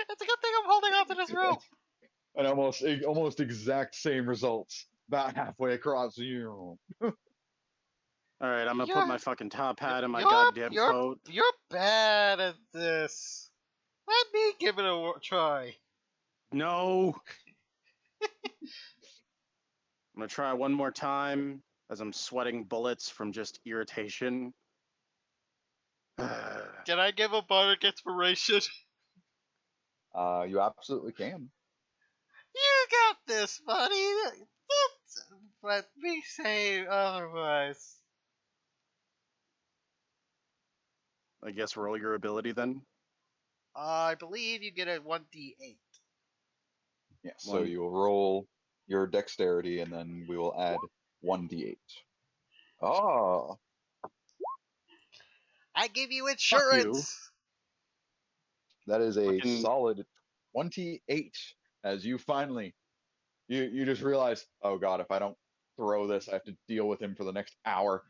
C: It's a good thing I'm holding on to this rope.
B: And almost exact same results. About halfway across.
A: All right, I'm gonna put my fucking top hat and my
C: You're
A: goddamn
C: you're
A: coat.
C: you're bad at this. Let me give it a try.
A: No. I'm gonna try one more time as I'm sweating bullets from just irritation.
C: Can I give a bardic inspiration?
B: You absolutely can.
C: You got this, buddy. Don't let me say otherwise.
A: I guess roll your ability then.
C: I believe you get a 1d8.
B: Yeah. So
A: One.
B: you will roll your dexterity, and then we will add 1d8. Oh,
C: I give you
A: Fuck you.
C: insurance.
B: that is a
A: Fucking.
B: solid 28. As you finally, you just realize, oh god, if I don't throw this, I have to deal with him for the next hour.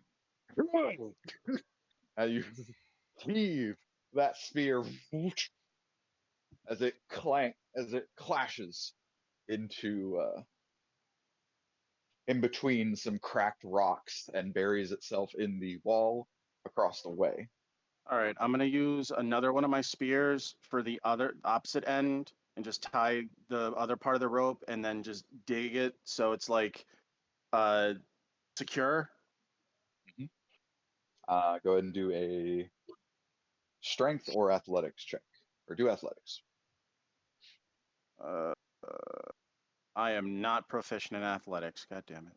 B: And you heave that spear as it clashes into in between some cracked rocks and buries itself in the wall across the way.
A: All right, I'm gonna use another one of my spears for the other opposite end, and just tie the other part of the rope, and then just dig it so it's like uh secure.
B: Mhm. Go ahead and do a strength or athletics check, or do athletics.
A: Uh, I am not proficient in athletics. God damn it.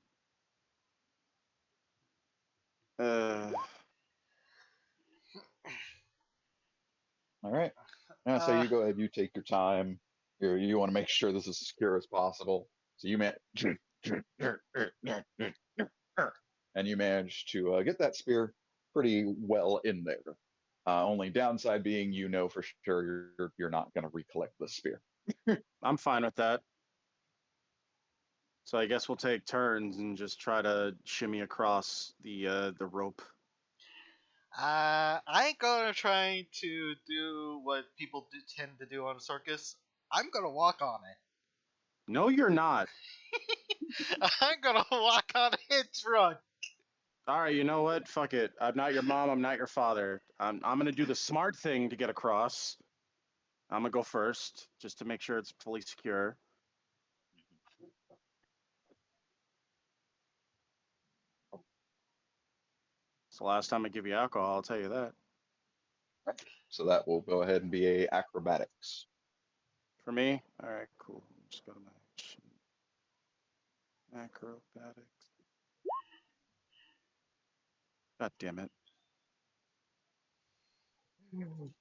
B: All right. Yeah, so you go ahead, you take your time. You want to make sure this is as secure as possible. So you and you manage to get that spear pretty well in there. Only downside being, for sure you're not going to recollect the spear.
A: I'm fine with that. So I guess we'll take turns and just try to shimmy across the rope.
C: I ain't gonna try to do what people tend to do on a circus. I'm gonna walk on
A: No, you're not.
C: it. I'm gonna walk on it drunk.
A: All right, you know what? Fuck it. I'm not your mom. I'm not your father. I'm gonna do the smart thing to get across. I'm gonna go first, just to make sure it's fully secure. It's the last time I give you alcohol. I'll tell you that.
B: So that will go ahead and be a acrobatics.
A: For me, all right, cool. Just go to my acrobatics. God damn it.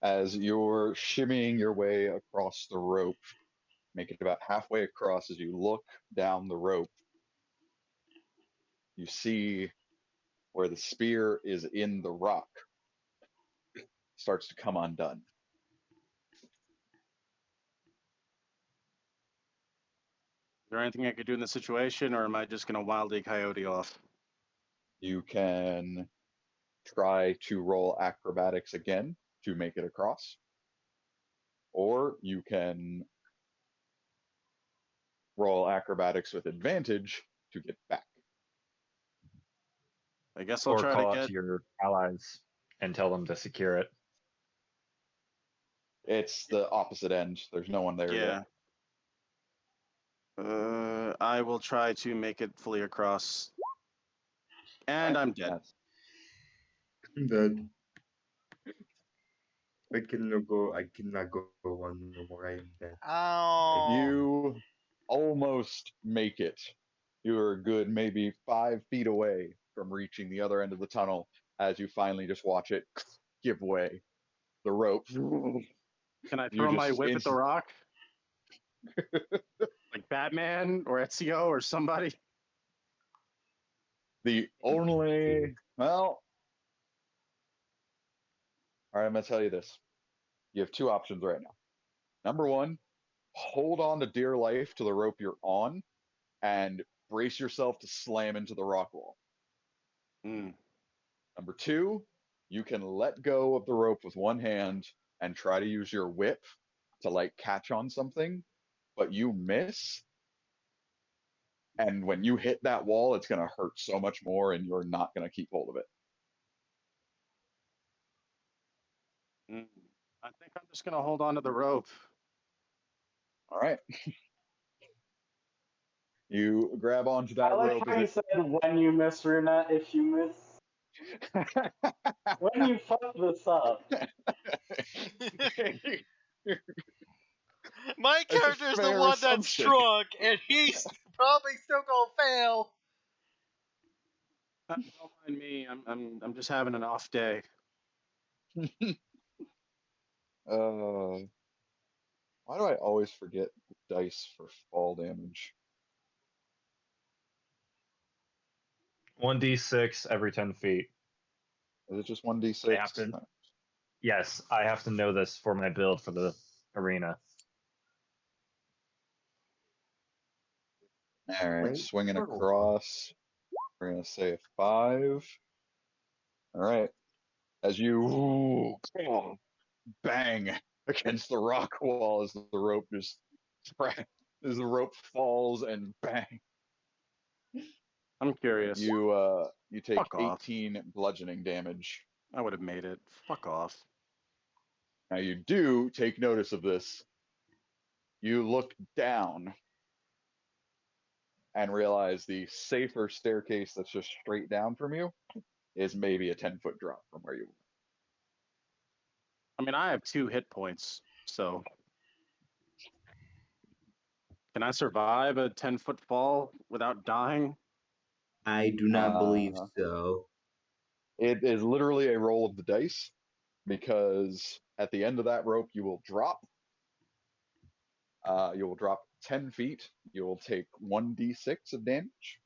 B: As you're shimmying your way across the rope, make it about halfway across. As you look down the rope, you see where the spear is in the rock starts to come undone.
A: Is there anything I could do in this situation, or am I just gonna wildly coyote off?
B: You can try to roll acrobatics again to make it across, or you can roll acrobatics with advantage to get back.
A: I guess I'll
D: Or
A: try to
D: call out
A: get.
D: to your allies and tell them to secure it.
B: It's the opposite end. There's no one there yet.
A: Yeah. I will try to make it fully across. And I'm dead.
B: That's-
E: I'm dead. I cannot go on no more. I am dead.
C: Oh.
B: You almost make it. You are good, maybe 5 feet away from reaching the other end of the tunnel as you finally just watch it give way. The rope.
A: Can I
B: You
A: throw my
B: just
A: whip at the rock? Like Batman or Ezio or somebody?
B: the only well. All right, I'm gonna tell you this. You have two options right now. Number one, hold on to dear life to the rope you're on and brace yourself to slam into the rock wall.
A: Mm.
B: Number two, you can let go of the rope with one hand and try to use your whip to like catch on something, but you miss. And when you hit that wall, it's going to hurt so much more and you're not going to keep hold of it.
A: Mm. I think I'm just going to hold on to the rope.
B: All right. You grab onto that
F: I like
B: rope
F: how
B: as
F: you
B: it.
F: said when you miss, Runa, if you miss. When you fuck this up.
C: My
B: That's a
C: character's the
B: fair
C: one that's
B: assumption.
C: drunk, and he's probably still gonna fail.
A: Don't mind me. I'm just having an off day.
B: Why do I always forget the dice for fall damage?
D: 1d6 every 10 feet.
B: Is it just
D: I
B: 1d6?
D: have to. Yes, I have to know this for my build for the arena.
B: All right,
E: Wait.
B: swinging
E: Oh.
B: across. We're gonna say a 5. All right, as you bang against the rock wall as the rope just as the rope falls and bang.
A: I'm curious.
B: You take
A: Fuck off.
B: 18 bludgeoning damage.
A: I would have made it. Fuck off.
B: Now you do take notice of this. You look down and realize the safer staircase that's just straight down from you is maybe a 10-foot drop from where you were.
A: I mean, I have 2 hit points, so can I survive a 10-foot fall without dying?
E: I do not believe
B: Uh,
E: so.
B: it is literally a roll of the dice because at the end of that rope you will drop. You will drop 10 feet. You will take 1d6 of damage.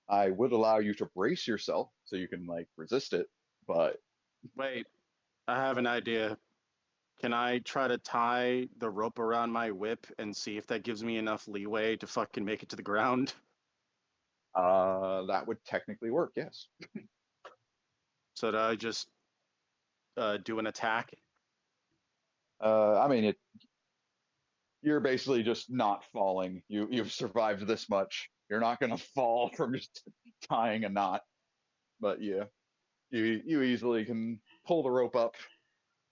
B: I would allow you to brace yourself so you can like resist it, but
A: Wait, I have an idea. Can I try to tie the rope around my whip and see if that gives me enough leeway to fucking make it to the ground?
B: that would technically work, yes.
A: So do I just do an attack?
B: I mean, you're basically just not falling. You've survived this much. You're not going to fall from just tying a knot. But yeah, you easily can pull the rope up,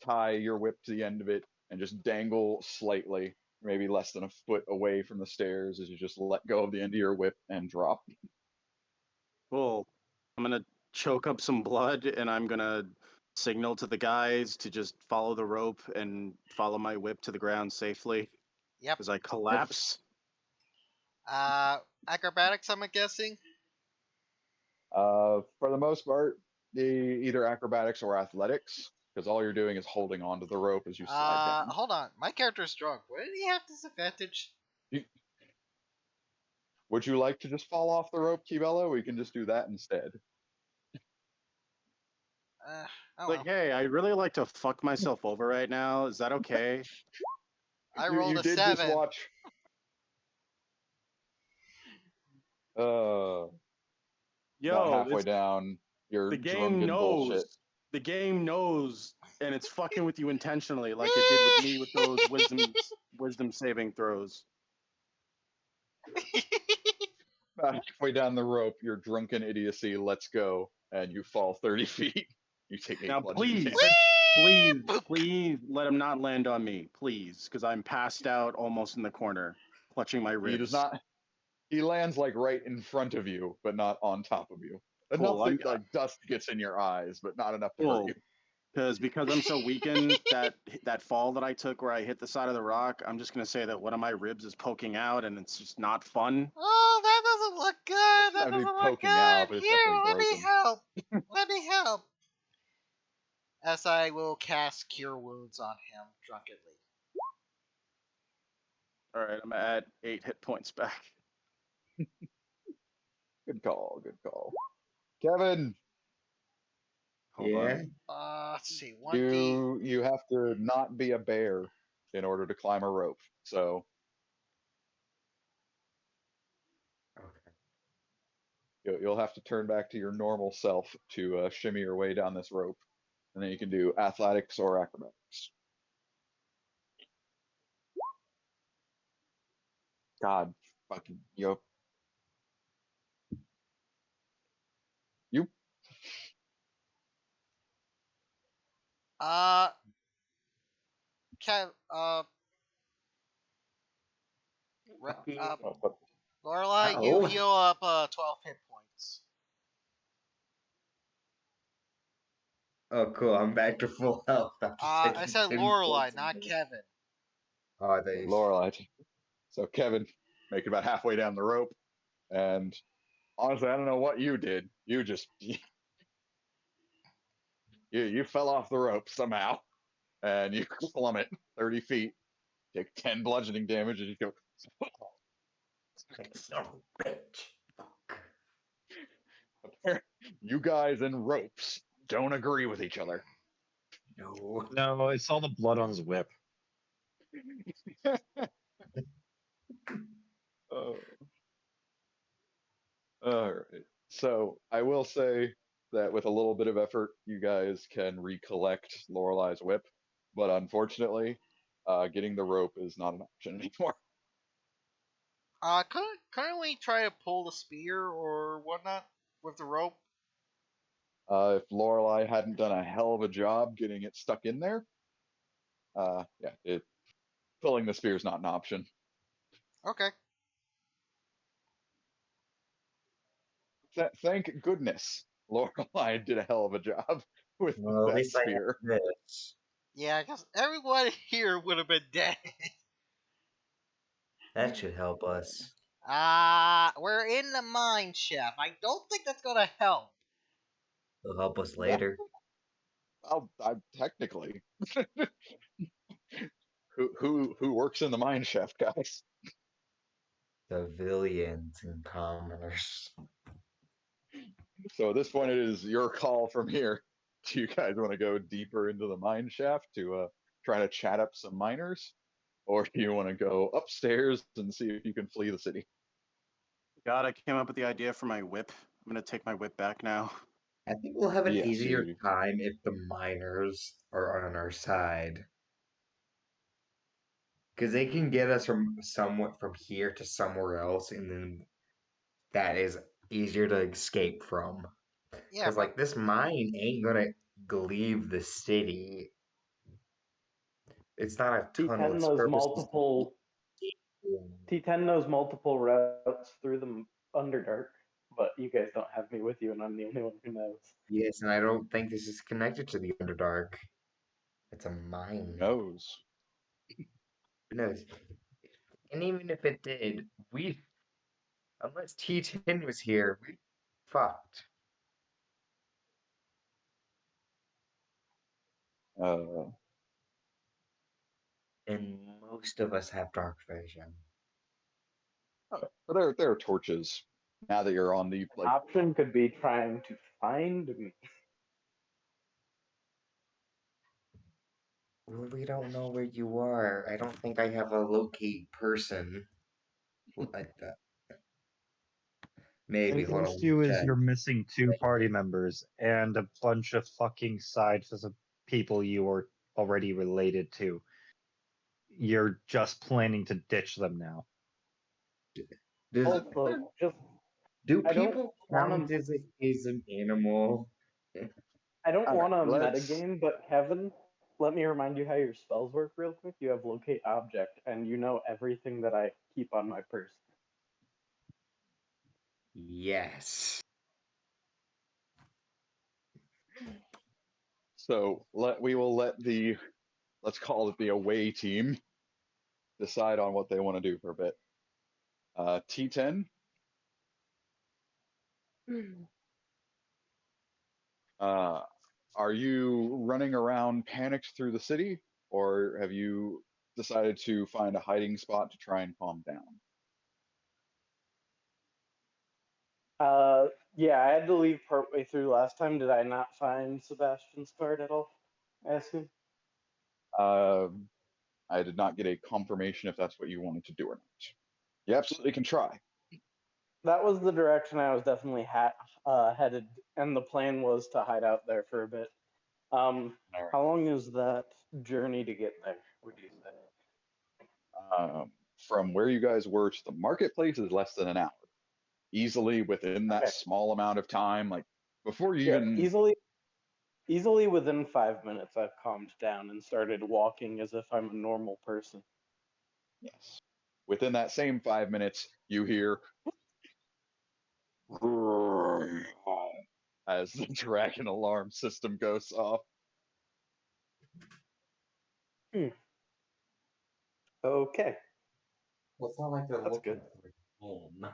B: tie your whip to the end of it, and just dangle slightly, maybe less than a foot away from the stairs as you just let go of the end of your whip and drop.
A: Cool. I'm gonna choke up some blood and I'm gonna signal to the guys to just follow the rope and follow my whip to the ground safely
C: Yep.
A: as I collapse.
C: Acrobatics, I'm guessing.
B: For the most part, either acrobatics or athletics, because all you're doing is holding onto the rope as you slide down.
C: Hold on. My character's drunk. Why did he have disadvantage?
B: Would you like to just fall off the rope, Kibella? We can just do that instead.
C: Oh
A: Like,
C: well.
A: hey, I really like to fuck myself over right now. Is that okay?
C: I
B: You,
C: rolled
B: you
C: a
B: did
C: 7.
B: just watch. About
A: Yo,
B: halfway down your
A: the game
B: drunken bullshit.
A: knows. The game knows, and it's fucking with you intentionally, like it did with me with those wisdom saving throws.
B: About halfway down the rope, your drunken idiocy lets go, and you fall 30 feet. You take 8
A: Now,
B: bludgeoning
A: please,
B: damage.
A: please,
C: Boop.
A: please let him not land on me, please, because I'm passed out almost in the corner, clutching my
B: He does
A: ribs.
B: not. He lands like right in front of you, but not on top of you.
A: Cool.
B: Enough that like dust gets in your eyes, but not enough to hurt you.
A: Cool. Because I'm so weakened that fall that I took where I hit the side of the rock, I'm just gonna say that one of my ribs is poking out and it's just not fun.
C: Oh, that doesn't look good. That
B: That'd be
C: doesn't look
B: poking out,
C: good.
B: but it's
C: Here,
B: definitely
C: let me
B: broken.
C: help. Let me help. As I will cast Cure Wounds on him drunkenly.
A: All right, I'm at 8 hit points back.
B: Good call. Good call. Kevin,
A: Hold
E: Yeah.
A: on.
C: Let's see. 1D.
B: you have to not be a bear in order to climb a rope. So
E: Okay.
B: you'll have to turn back to your normal self to shimmy your way down this rope, and then you can do athletics or acrobatics. God, fucking yo, you.
C: Uh, Kev.
E: Fucking
C: Lorelai, you
E: ow.
C: heal up 12 hit points.
E: Oh, cool. I'm back to full health after
C: I
E: taking
C: said
E: 10
C: Lorelai,
E: points of
C: not
E: damage.
C: Kevin.
E: Oh, they.
B: Lorelai. So Kevin, make it about halfway down the rope, and honestly, I don't know what you did. You just you fell off the rope somehow, and you plummet 30 feet, take 10 bludgeoning damage, and you go.
E: Son of a bitch. Fuck.
B: You guys in ropes don't agree with each other.
E: No.
D: No, it's all the blood on his whip.
B: Oh. All right. So I will say that with a little bit of effort, you guys can recollect Lorelai's whip, but unfortunately, getting the rope is not an option anymore.
C: Couldn't we try to pull the spear or whatnot with the rope?
B: If Lorelai hadn't done a hell of a job getting it stuck in there, yeah, pulling the spear is not an option.
C: Okay.
B: Thank goodness Lorelai did a hell of a job with
E: Well, at
B: that
E: least I
B: spear.
E: have this.
C: Yeah, because everyone here would have been dead.
E: That should help us.
C: We're in the mine shaft. I don't think that's gonna help.
E: It'll help us
B: That,
E: later.
B: I technically, who works in the mine shaft, guys?
E: Civilians and commoners.
B: So at this point, it is your call from here. Do you guys want to go deeper into the mine shaft to try to chat up some miners, or do you want to go upstairs and see if you can flee the city?
A: God, I came up with the idea for my whip. I'm gonna take my whip back now.
E: I think we'll have an
B: Yes,
E: easier time if the miners are on our side. Because they can get us from somewhat from here to somewhere else, and then that is easier to escape from.
C: Yeah,
E: Because,
C: but
E: like, this mine ain't gonna leave the city. It's not a tunnel,
F: T10
E: its
F: knows
E: purpose is to
F: multiple
E: escape.
F: T10 knows multiple routes through the Underdark, but you guys don't have me with you, and I'm the only one who knows.
E: Yes, and I don't think this is connected to the Underdark. It's a
B: who
E: mine.
B: knows?
E: Who knows? And even if it did, unless T10 was here, we fucked.
B: Uh,
E: And most of us have dark vision.
B: but there are torches. Now that you're on the
F: An option could be trying to find me.
E: Well, we don't know where you are. I don't think I have a locate person like that. Maybe, hold on, let
D: Against
E: me
D: you is
E: check.
D: you're missing two party members and a bunch of fucking sides of people you were already related to. You're just planning to ditch them now.
E: Does
F: Also, just
E: do
F: I don't
E: people
F: want
E: count
F: to.
E: as an animal?
F: I don't
B: All right,
F: want to
B: let's.
F: metagame, but Kevin, let me remind you how your spells work real quick. You have locate object, and you know everything that I keep on my person.
E: Yes.
B: So we will let the, let's call it the away team, decide on what they want to do for a bit. T10, uh, are you running around panicked through the city, or have you decided to find a hiding spot to try and calm down?
F: Yeah, I had to leave partway through last time. Did I not find Sebastian's card at all? I assume.
B: Uh, I did not get a confirmation if that's what you wanted to do or not. You absolutely can try.
F: That was the direction I was definitely headed, and the plan was to hide out there for a bit.
B: All right.
F: How long is that journey to get there? Would you say?
B: From where you guys were to the marketplace is less than an hour. Easily within that
F: Okay.
B: small amount of time, like before you
F: Yeah,
B: even,
F: easily within 5 minutes, I've calmed down and started walking as if I'm a normal person.
B: yes, within that same 5 minutes, you hear as the dragon alarm system goes off.
F: Hmm. Okay,
E: Well, it's not like they're
F: that's
E: looking
F: good.
E: for home.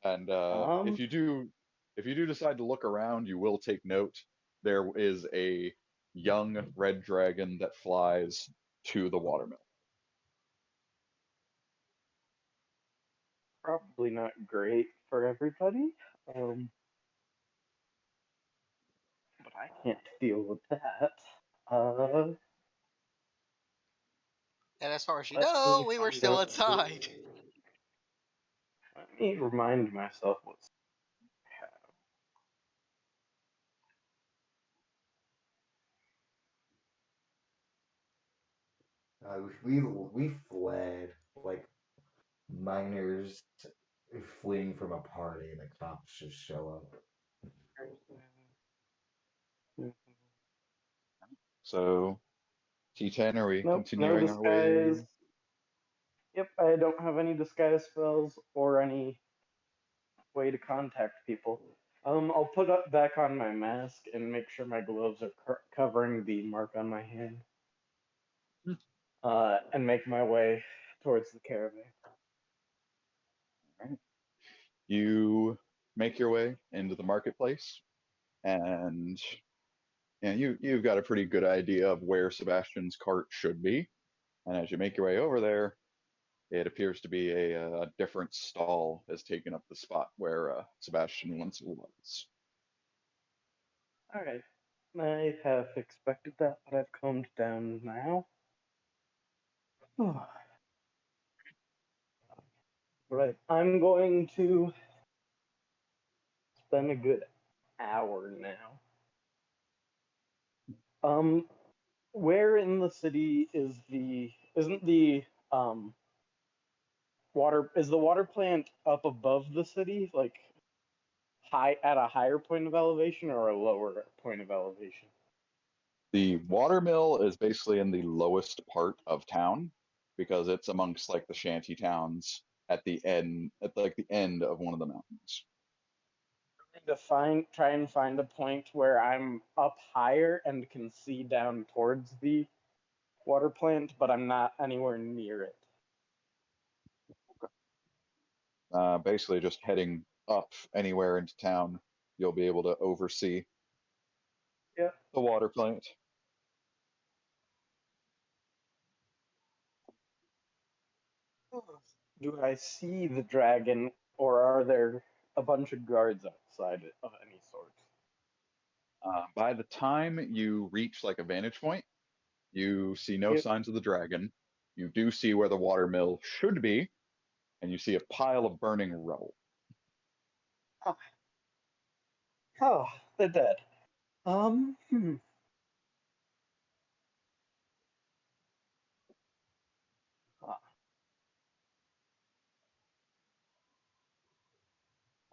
B: And
F: Um,
B: if you do decide to look around, you will take note. There is a young red dragon that flies to the watermill.
F: probably not great for everybody. Um, but I can't deal with that. Uh,
C: And as far as you
F: let
C: know,
F: me
C: we were
F: find
C: still
F: out.
C: inside.
F: Let me remind myself what's.
E: We fled like miners fleeing from a party, and the cops just show up.
B: So T10, are we
F: Nope, no
B: continuing our way?
F: disguise. Yep, I don't have any disguise spells or any way to contact people. I'll put up back on my mask and make sure my gloves are covering the mark on my hand. And make my way towards the caravan.
B: Right. You make your way into the marketplace, and you've got a pretty good idea of where Sebastian's cart should be. And as you make your way over there, it appears to be a different stall has taken up the spot where Sebastian once was.
F: All right, I have expected that, but I've calmed down now. Right, I'm going to spend a good hour now. Um, where in the city is isn't the water, is the water plant up above the city, like high at a higher point of elevation or a lower point of elevation?
B: The watermill is basically in the lowest part of town because it's amongst like the shanty towns at the end, at like the end of one of the mountains.
F: To try and find a point where I'm up higher and can see down towards the water plant, but I'm not anywhere near it.
B: Basically, just heading up anywhere into town, you'll be able to oversee
F: Yeah.
B: the water plant.
F: Do I see the dragon, or are there a bunch of guards outside of any sort?
B: By the time you reach like a vantage point, you see no
F: Yep.
B: signs of the dragon. You do see where the water mill should be, and you see a pile of burning rubble.
F: Oh, oh, they're dead. Hmm. Ah,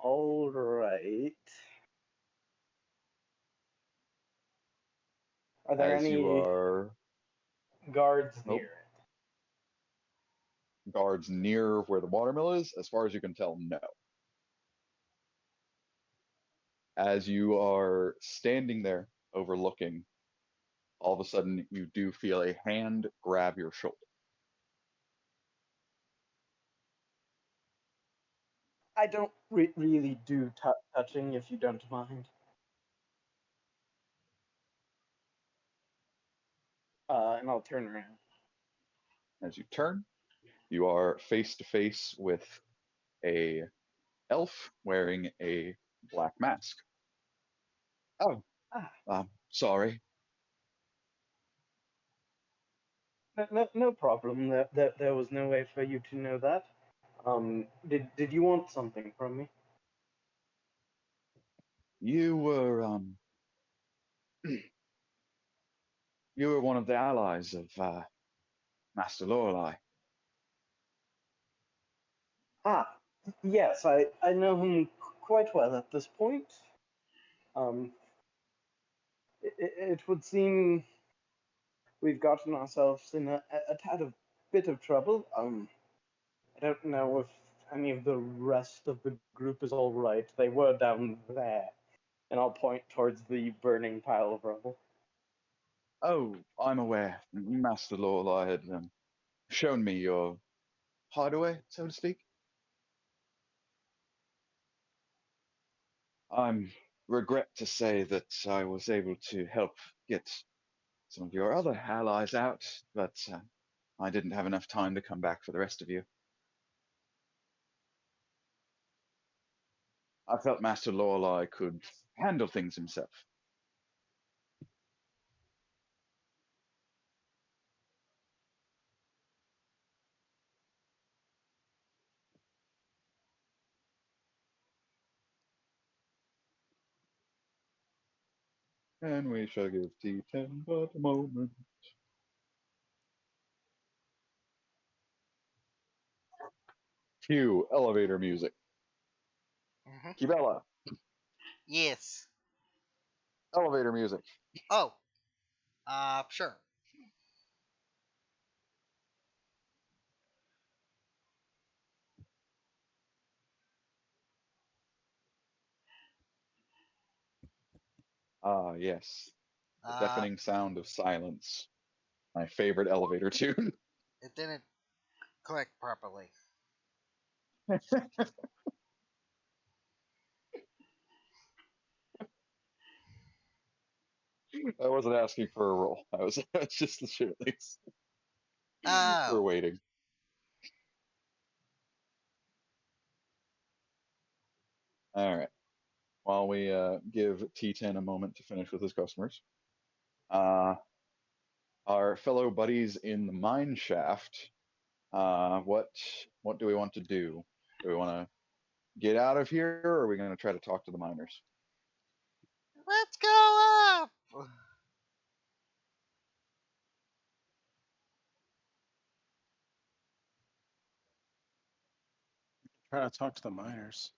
F: All right. Are there
B: As you
F: any
B: are,
F: guards
B: oh,
F: near it?
B: guards near where the watermill is, as far as you can tell, no. As you are standing there overlooking, all of a sudden you do feel a hand grab your shoulder.
F: I don't really do touching, if you don't mind. And I'll turn around.
B: As you turn, you are face to face with a elf wearing a black mask. Oh,
F: Ah,
B: sorry.
F: no problem. There was no way for you to know that. Did you want something from me?
B: You were you were one of the allies of Master Lorelei.
F: Ah, yes, I know him quite well at this point. Um, it would seem we've gotten ourselves in a tad of bit of trouble. I don't know if any of the rest of the group is all right. They were down there, and I'll point towards the burning pile of rubble.
B: Oh, I'm aware. Master Lorelei had shown me your hideaway, so to speak. I'm regret to say that I was able to help get some of your other allies out, but I didn't have enough time to come back for the rest of you. I felt Master Lorelei could handle things himself. And we shall give T10 but a moment. Cue elevator music.
C: Hmm.
B: Kibella,
C: Yes.
B: elevator music.
C: Oh. Sure.
B: Ah, yes. The
C: Uh,
B: deafening sound of silence. My favorite elevator tune.
C: it didn't click properly.
B: I wasn't asking for a roll. I was just the shitleys. We're
C: Oh.
B: waiting. All right. While we give T10 a moment to finish with his customers, uh, our fellow buddies in the mine shaft, what do we want to do? Do we want to get out of here, or are we going to try to talk to the miners?
C: Let's go up.
A: Try to talk to the miners.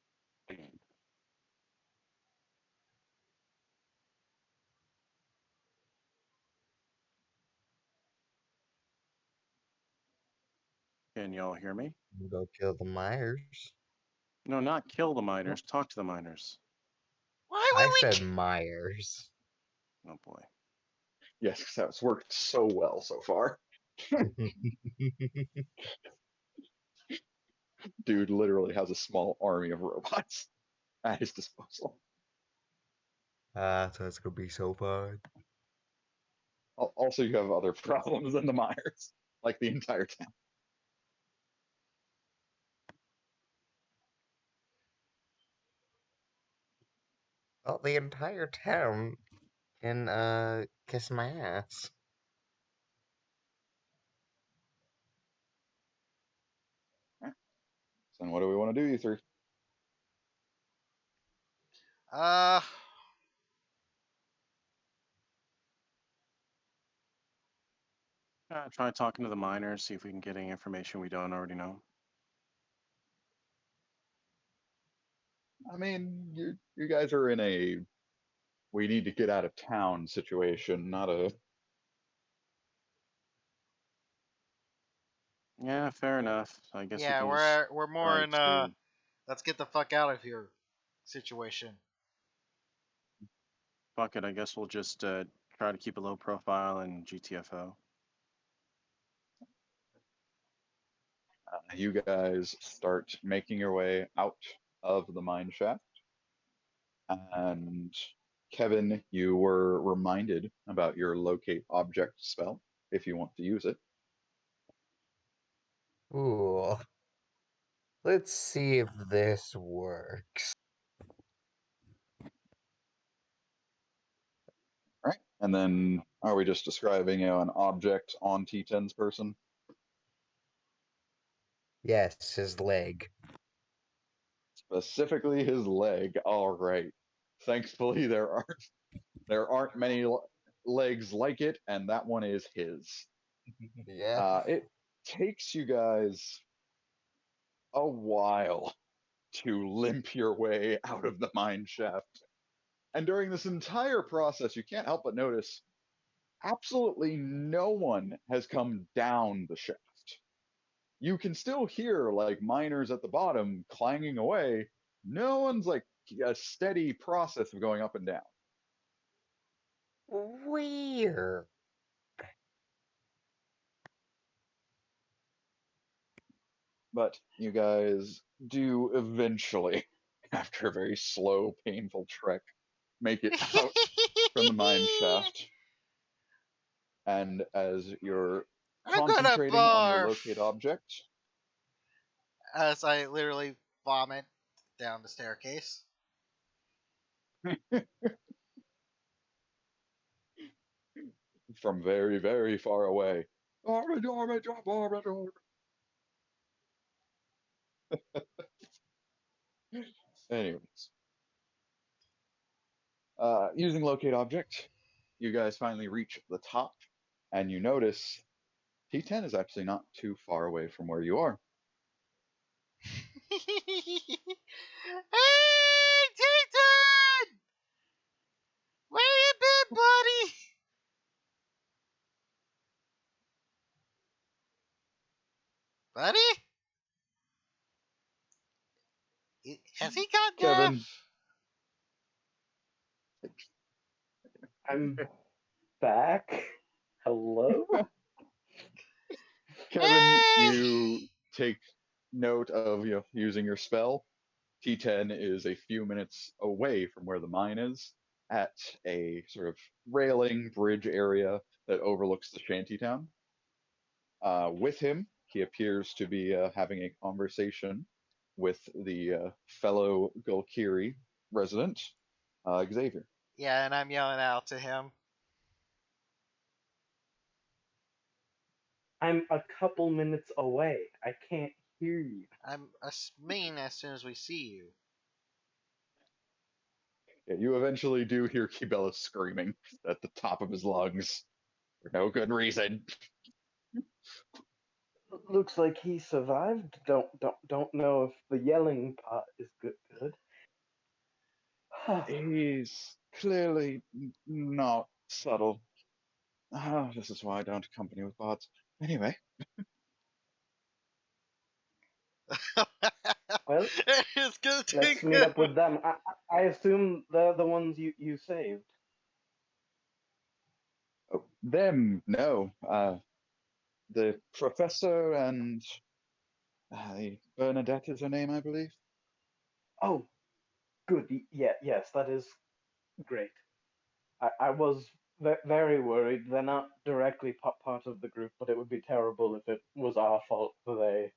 A: Can y'all hear me?
E: Go kill the Myers.
A: No, not kill the
B: No.
A: miners. Talk to the miners.
C: Why
E: I
C: would
E: said
C: we?
E: Myers.
A: Oh boy.
B: Yes, that's worked so well so far. Dude literally has a small army of robots at his disposal.
E: So it's gonna be so fun.
B: Also, you have other problems than the miners, like the entire town.
E: Well, the entire town can kiss my ass.
B: So, then what do we want to do, you three?
C: Uh,
A: Try talking to the miners, see if we can get any information we don't already know.
B: I mean, you guys are in a we need to get out of town situation, not a.
A: Yeah, fair enough. I guess we
C: Yeah,
A: can just
C: we're more
A: try
C: in
A: to.
C: let's get the fuck out of here situation.
A: Fuck it. I guess we'll just try to keep a low profile in GTFO.
B: You guys start making your way out of the mine shaft, and Kevin, you were reminded about your locate object spell if you want to use it.
E: Ooh. Let's see if this works.
B: Right. And then are we just describing an object on T10's person?
E: Yes, his leg.
B: Specifically his leg. All right. Thankfully there aren't many legs like it, and that one is his.
E: Yeah.
B: It takes you guys a while to limp your way out of the mine shaft. And during this entire process, you can't help but notice absolutely no one has come down the shaft. You can still hear like miners at the bottom clanging away. No one's like a steady process of going up and down.
E: Weird.
B: But you guys do eventually, after a very slow, painful trek, make it out from the mine shaft. And as you're
C: I'm gonna
B: concentrating on your locate
C: barf
B: object,
C: as I literally vomit down the staircase.
B: from very, very far away. Anyways, using locate object, you guys finally reach the top, and you notice T10 is actually not too far away from where you are.
C: Hey, Titan! Where you been, buddy? Buddy? Has he gone
B: Kevin,
C: deaf?
F: I'm back. Hello?
B: Kevin,
C: Hey!
B: you take note of using your spell. T10 is a few minutes away from where the mine is, at a sort of railing bridge area that overlooks the shantytown. With him, he appears to be having a conversation with the fellow Gulkiri resident, Xavier.
C: Yeah, and I'm yelling out to him.
F: I'm a couple minutes away. I can't hear you.
C: I'm mean as soon as we see you.
B: Yeah, you eventually do hear Kibela screaming at the top of his lungs for no good reason.
F: Looks like he survived. Don't know if the yelling part is good.
B: He's clearly not subtle. This is why I don't accompany with bots. Anyway,
F: Well,
C: It's gonna
F: let's
C: take
F: meet up with them. I assume they're the ones you saved.
B: oh, them, no. The professor and Bernadette is her name, I believe.
F: Oh, good. Yeah, yes, that is great. I was very worried. They're not directly part of the group, but it would be terrible if it was our fault that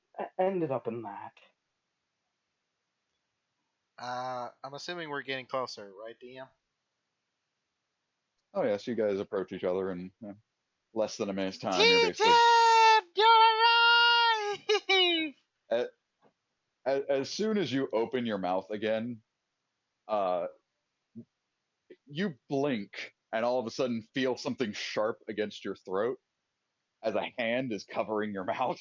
F: they ended up in that.
C: I'm assuming we're getting closer, right, DM?
B: Oh yes, you guys approach each other in less than a minute's time. You're basically
C: T-Tab, you're alive!
B: as, as soon as you open your mouth again, uh, you blink and all of a sudden feel something sharp against your throat as a hand is covering your mouth,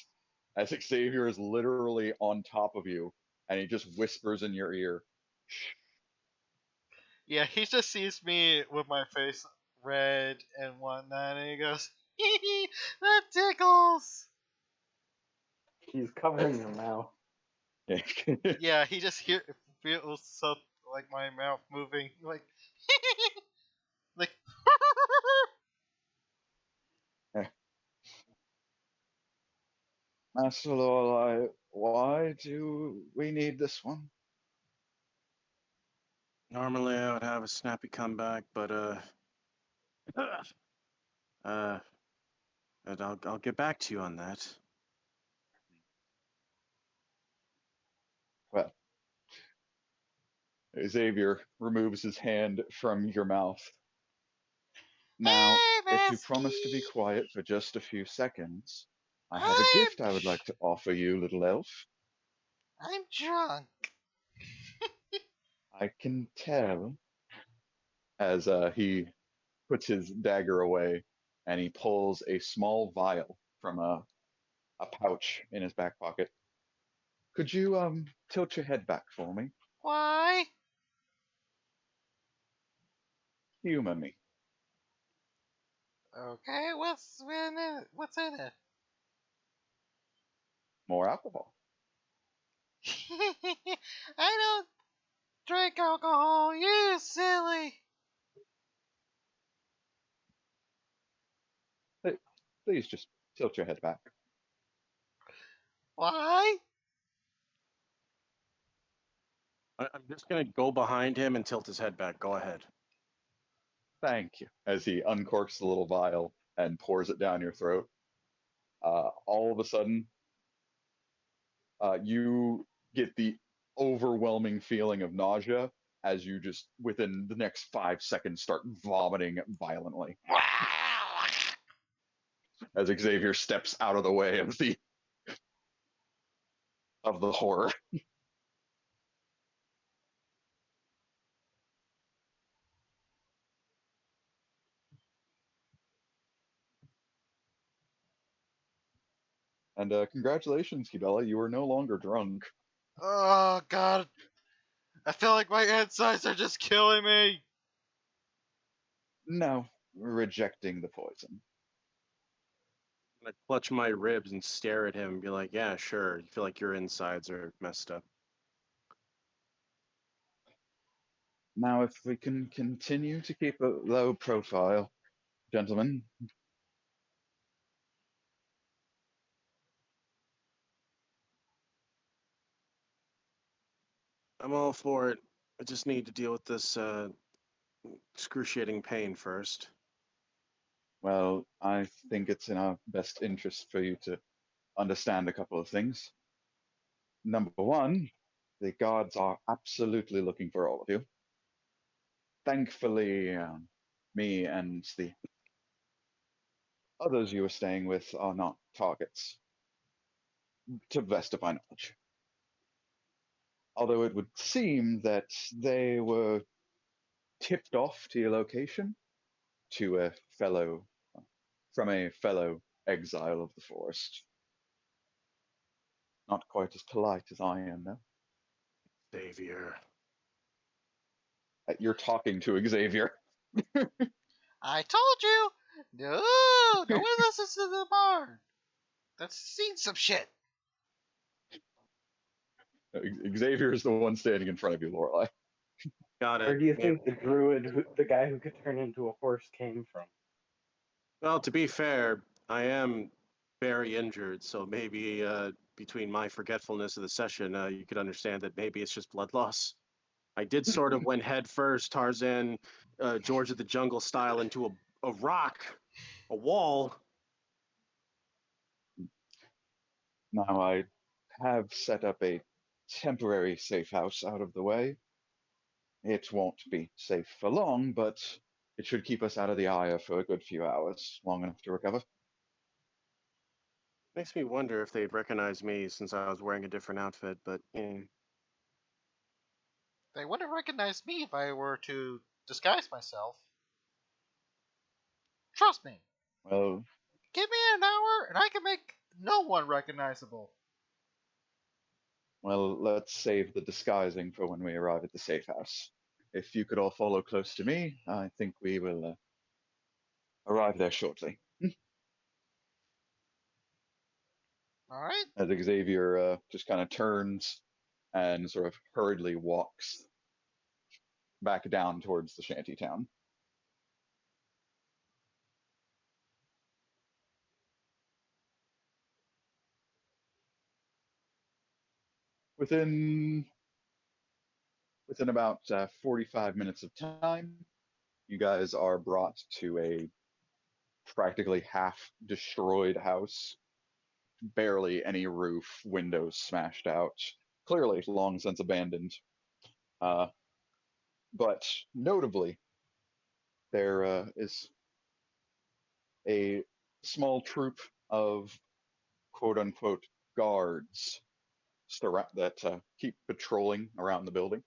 B: as Xavier is literally on top of you, and he just whispers in your ear.
C: Yeah, he just sees me with my face red and whatnot, and he goes, "Hee hee, that tickles."
F: He's covering your mouth.
C: Yeah, he just feels so like my mouth moving, like, like.
B: Master Lorelei, why do we need this one?
A: Normally I would have a snappy comeback, but uh, and I'll get back to you on that.
B: Well, Xavier removes his hand from your mouth. Now,
C: Hey,
B: if you promise to be
C: Masky,
B: quiet for just a few seconds, I have a
C: I'm
B: gift I would like to offer you, little elf.
C: I'm drunk.
B: I can tell, as he puts his dagger away and he pulls a small vial from a pouch in his back pocket. Could you tilt your head back for me?
C: Why?
B: Humor me.
C: Okay, what's in it? What's in it?
B: More alcohol.
C: I don't drink alcohol. You silly.
B: Please just tilt your head back.
C: Why?
A: I'm just gonna go behind him and tilt his head back. Go ahead.
B: Thank you. As he uncorks the little vial and pours it down your throat, all of a sudden, you get the overwhelming feeling of nausea as you just, within the next 5 seconds, start vomiting violently. As Xavier steps out of the way of the horror. And congratulations, Kibella, you are no longer drunk.
C: Oh God, I feel like my insides are just killing me.
B: No, rejecting the poison.
A: I'm gonna clutch my ribs and stare at him and be like, "Yeah, sure. You feel like your insides are messed up."
B: Now, if we can continue to keep a low profile, gentlemen.
A: I'm all for it. I just need to deal with this excruciating pain first.
B: Well, I think it's in our best interest for you to understand a couple of things. Number one, the guards are absolutely looking for all of you. Thankfully, me and the others you were staying with are not targets, to the best of my knowledge. Although it would seem that they were tipped off to your location to a fellow, from a fellow exile of the forest. Not quite as polite as I am, though.
A: Xavier.
B: You're talking to Xavier.
C: I told you. No, no one listens to the barn. That's seen some shit.
B: Xavier is the one standing in front of you, Lorelei.
A: Got
F: Where
A: it.
F: do you think the druid, the guy who could turn into a horse, came from?
A: Well, to be fair, I am very injured, so maybe between my forgetfulness of the session, you could understand that maybe it's just blood loss. I did sort of went head first, Tarzan, George of the Jungle style, into a rock, a wall.
B: Now, I have set up a temporary safe house out of the way. It won't be safe for long, but it should keep us out of the ire for a good few hours, long enough to recover.
A: Makes me wonder if they'd recognize me since I was wearing a different outfit, but
C: They wouldn't recognize me if I were to disguise myself. Trust me.
B: Well,
C: Give me an hour, and I can make no one recognizable.
B: Well, let's save the disguising for when we arrive at the safe house. If you could all follow close to me, I think we will arrive there shortly.
C: All right.
B: As Xavier just kind of turns and sort of hurriedly walks back down towards the shanty town. Within about 45 minutes of time, you guys are brought to a practically half destroyed house, barely any roof, windows smashed out, clearly long since abandoned. Uh, but notably, there is a small troop of quote unquote guards that keep patrolling around the building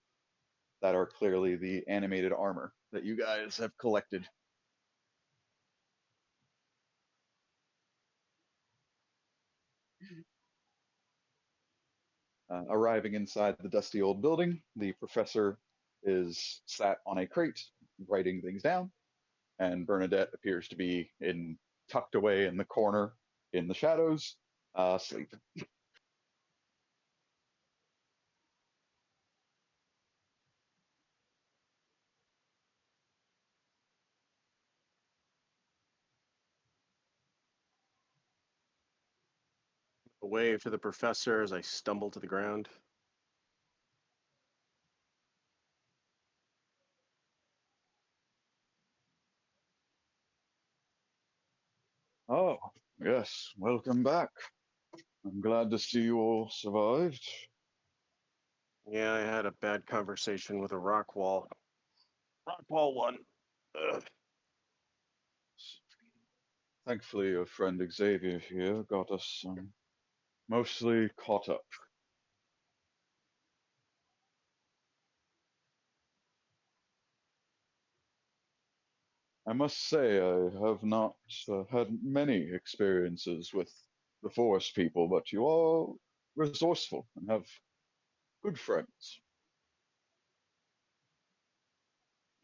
B: that are clearly the animated armor that you guys have collected. Arriving inside the dusty old building, the professor is sat on a crate writing things down, and Bernadette appears to be tucked away in the corner in the shadows, sleeping.
A: A wave to the professor as I stumble to the ground.
B: Oh, yes, welcome back. I'm glad to see you all survived.
A: Yeah, I had a bad conversation with a rock wall. Rock wall one. Ugh.
B: Thankfully, your friend Xavier here got us mostly caught up. I must say, I have not had many experiences with the Forest people, but you are resourceful and have good friends.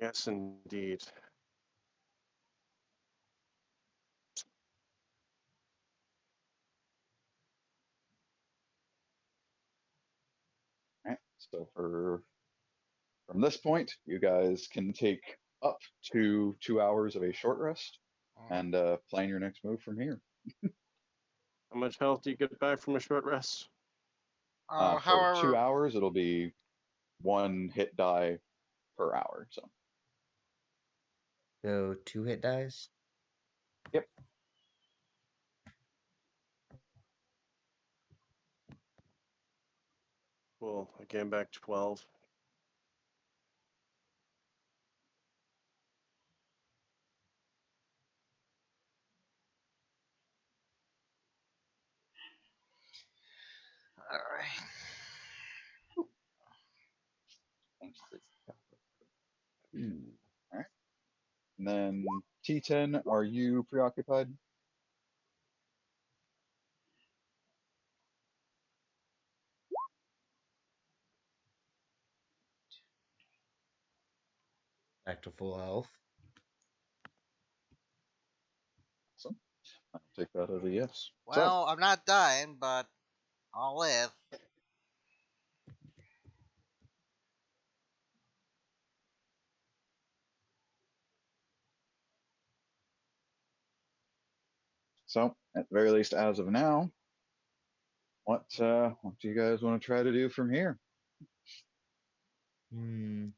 A: Yes, indeed.
B: Right? So from this point, you guys can take up to 2 hours of a short rest
C: Mhm.
B: and plan your next move from here.
A: How much health do you get back from a short rest?
B: For two
C: However,
B: hours, it'll be one hit die per hour. So,
E: So 2 hit dies.
B: yep.
A: Cool. I gain back 12.
C: all right.
B: All right. And then T10, are you preoccupied?
E: Back to full health.
B: Awesome. I'll take that as a yes. So,
C: Well, I'm not dying, but I'll live.
B: at the very least, as of now, what do you guys want to try to do from here?
E: Hmm.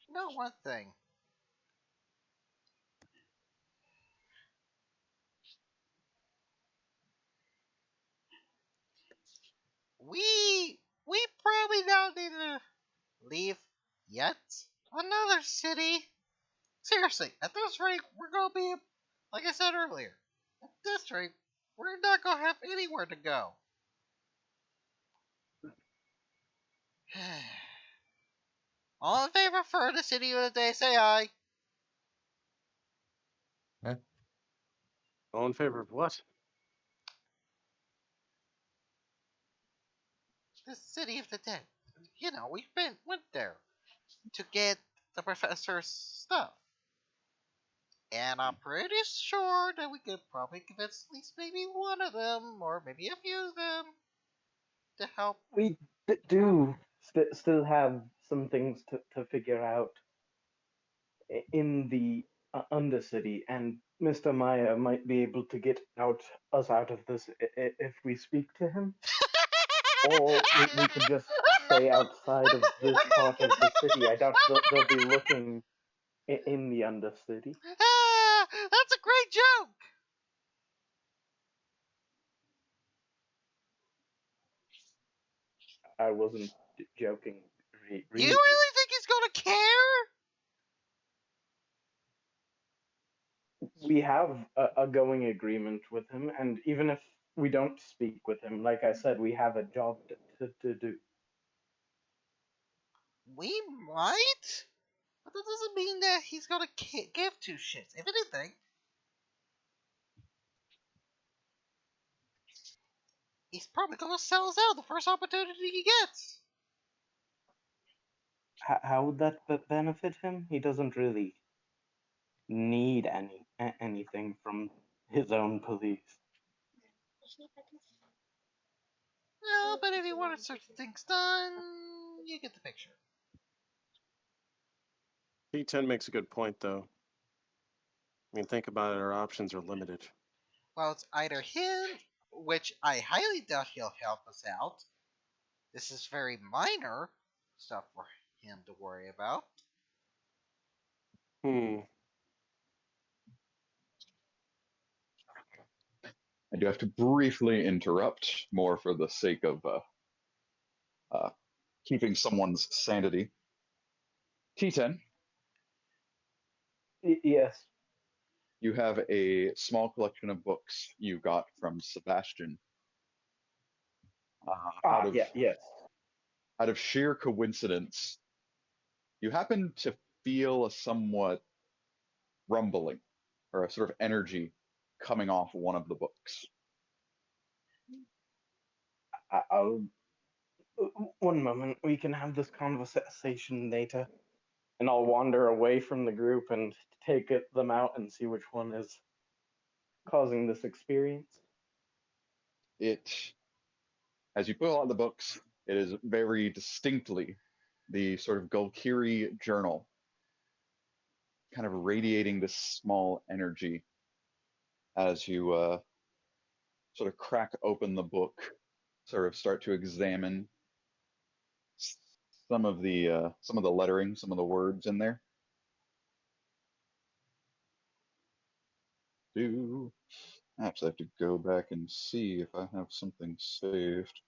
C: You know one thing. We probably don't need to leave yet. Another city. Seriously, at this rate, we're gonna be like I said earlier. At this rate, we're not gonna have anywhere to go. All in favor for the city of the day, say aye.
E: Huh?
A: All in favor of what?
C: The city of the dead. You know, went there to get the professor's stuff. And I'm pretty sure that we could probably convince at least maybe one of them, or maybe a few of them, to help.
F: We do still have some things to figure out in the Undercity, and Mr. Maya might be able to get us out of this if we speak to him. Or we could just stay outside of this part of the city. I doubt they'll be looking in the Undercity.
C: Ah, that's a great joke!
F: I wasn't joking,
C: Do you
F: really.
C: really think he's gonna care?
F: We have a going agreement with him, and even if we don't speak with him, like I said, we have a job to do.
C: We might, but that doesn't mean that he's gonna give two shits. If anything, he's probably gonna sell us out the first opportunity he gets.
F: How would that benefit him? He doesn't really need anything from his own police.
C: No, but if you wanted certain things done, you get the picture.
A: T10 makes a good point, though. I mean, think about it, our options are limited.
C: Well, it's either him, which I highly doubt he'll help us out. This is very minor stuff for him to worry about.
A: Hmm.
B: I do have to briefly interrupt, more for the sake of uh, keeping someone's sanity. T10,
F: Yes.
B: you have a small collection of books you got from Sebastian. Out of
F: Yeah. Yes.
B: sheer coincidence, you happen to feel a somewhat rumbling or a sort of energy coming off one of the books.
F: I'll. One moment. We can have this conversation later, and I'll wander away from the group and take them out and see which one is causing this experience.
B: It, as you pull out the books, it is very distinctly the sort of Golkiri journal, kind of radiating this small energy as you sort of crack open the book, sort of start to examine some of the lettering, some of the words in there. Do perhaps I have to go back and see if I have something saved.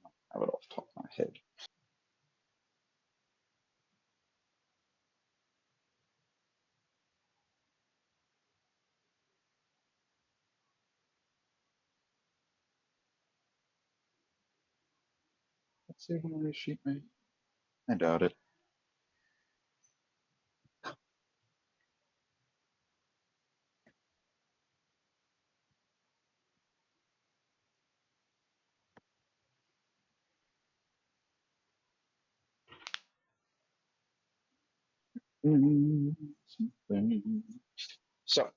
B: I have it off the top of my head. Let's see if I sheet me. I doubt it. So,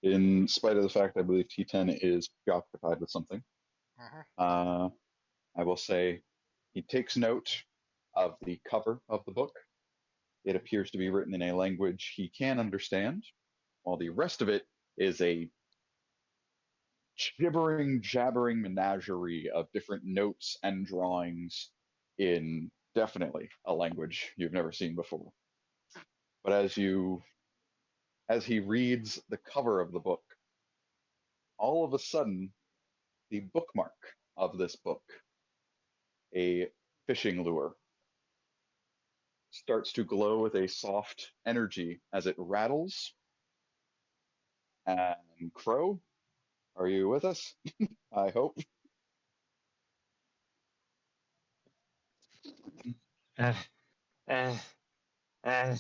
B: in spite of the fact I believe T10 is preoccupied with something,
C: Uh-huh.
B: uh, I will say he takes note of the cover of the book. It appears to be written in a language he can understand, while the rest of it is a gibbering, jabbering menagerie of different notes and drawings in definitely a language you've never seen before. But as he reads the cover of the book, all of a sudden, the bookmark of this book, a fishing lure, starts to glow with a soft energy as it rattles And Crow, are you with us? I hope.
D: Uh, uh, uh,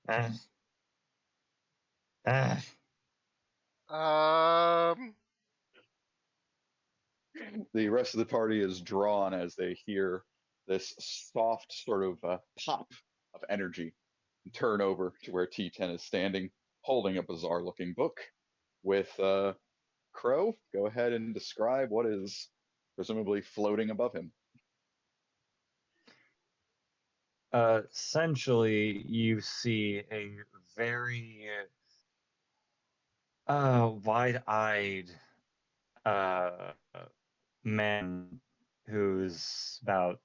D: uh, uh.
C: Um.
B: The rest of the party is drawn as they hear this soft sort of pop of energy and turn over to where T10 is standing, holding a bizarre looking book with Crow. Go ahead and describe what is presumably floating above him.
D: Essentially, you see a very wide-eyed uh, man who's about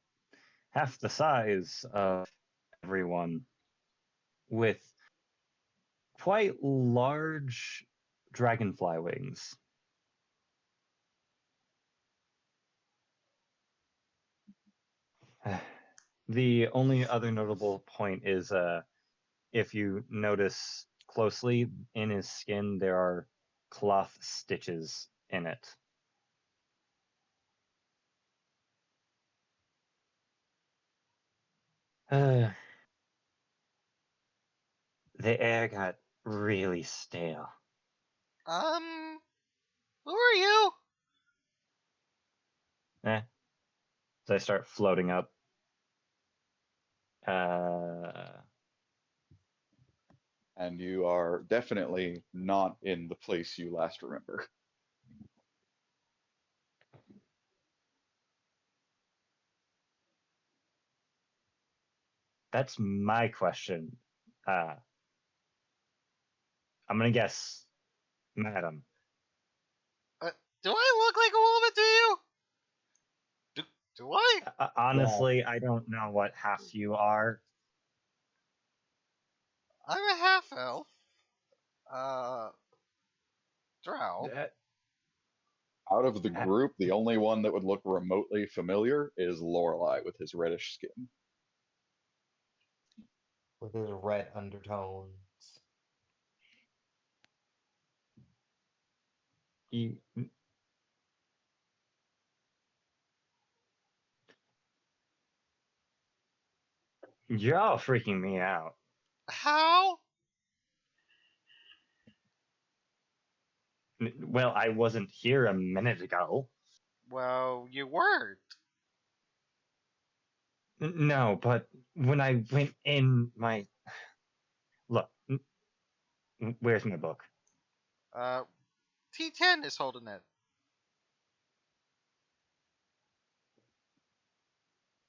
D: half the size of everyone, with quite large dragonfly wings. The only other notable point is if you notice closely in his skin, there are cloth stitches in it. Uh, the air got really stale.
C: Who are you?
D: So I start floating up. Uh,
B: And you are definitely not in the place you last remember.
D: that's my question. Uh, I'm gonna guess, madam.
C: Uh, do I look like a woman to you? Do I?
D: Honestly, I don't know what half you are.
C: I'm a half elf. Uh, drow.
D: Uh,
B: Out of the group, the only one that would look remotely familiar is Lorelei with his reddish skin.
E: With his red undertones.
D: you, you're all freaking me out.
C: How?
D: Well, I wasn't here a minute ago.
C: Well, you weren't.
D: No, but when I went in my look, where's my book?
C: Uh, T10 is holding it.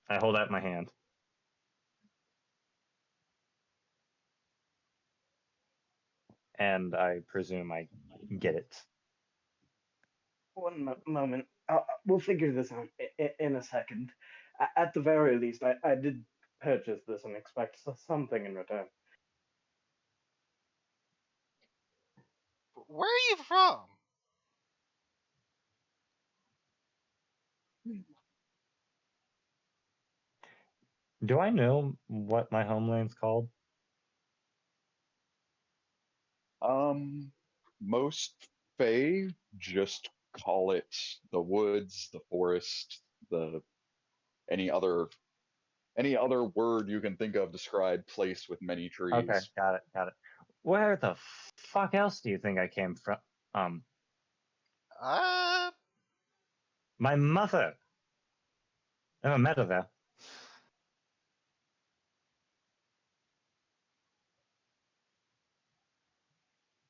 D: I hold out my hand. And I presume I get it.
F: One moment. We'll figure this out in a second. At the very least, I did purchase this and expect something in return.
C: Where are you from?
D: Do I know what my homeland's called?
B: Most Fae just call it the woods, the forest, the any other any other word you can think of describe place with many
D: Okay,
B: trees.
D: got it. Where the fuck else do you think I came from?
C: Uh,
D: My mother. Never met her there.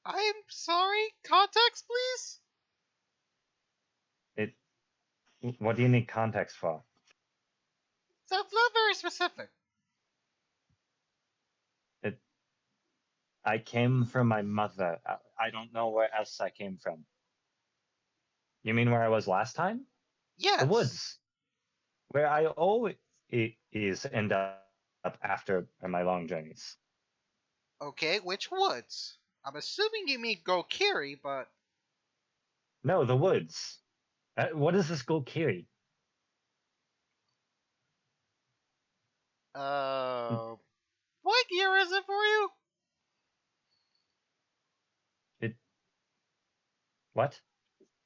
C: I'm sorry. Context, please?
D: It. What do you need context for?
C: That's not very specific.
D: It. I came from my mother. I don't know where else I came from. You mean where I was last time? The
C: Yes.
D: woods, where I always is end up after my long journeys.
C: Okay, which woods? I'm assuming you mean Gokiri, but
D: No, the woods. What is this Golkiri?
C: uh, what year is it for you?
D: What?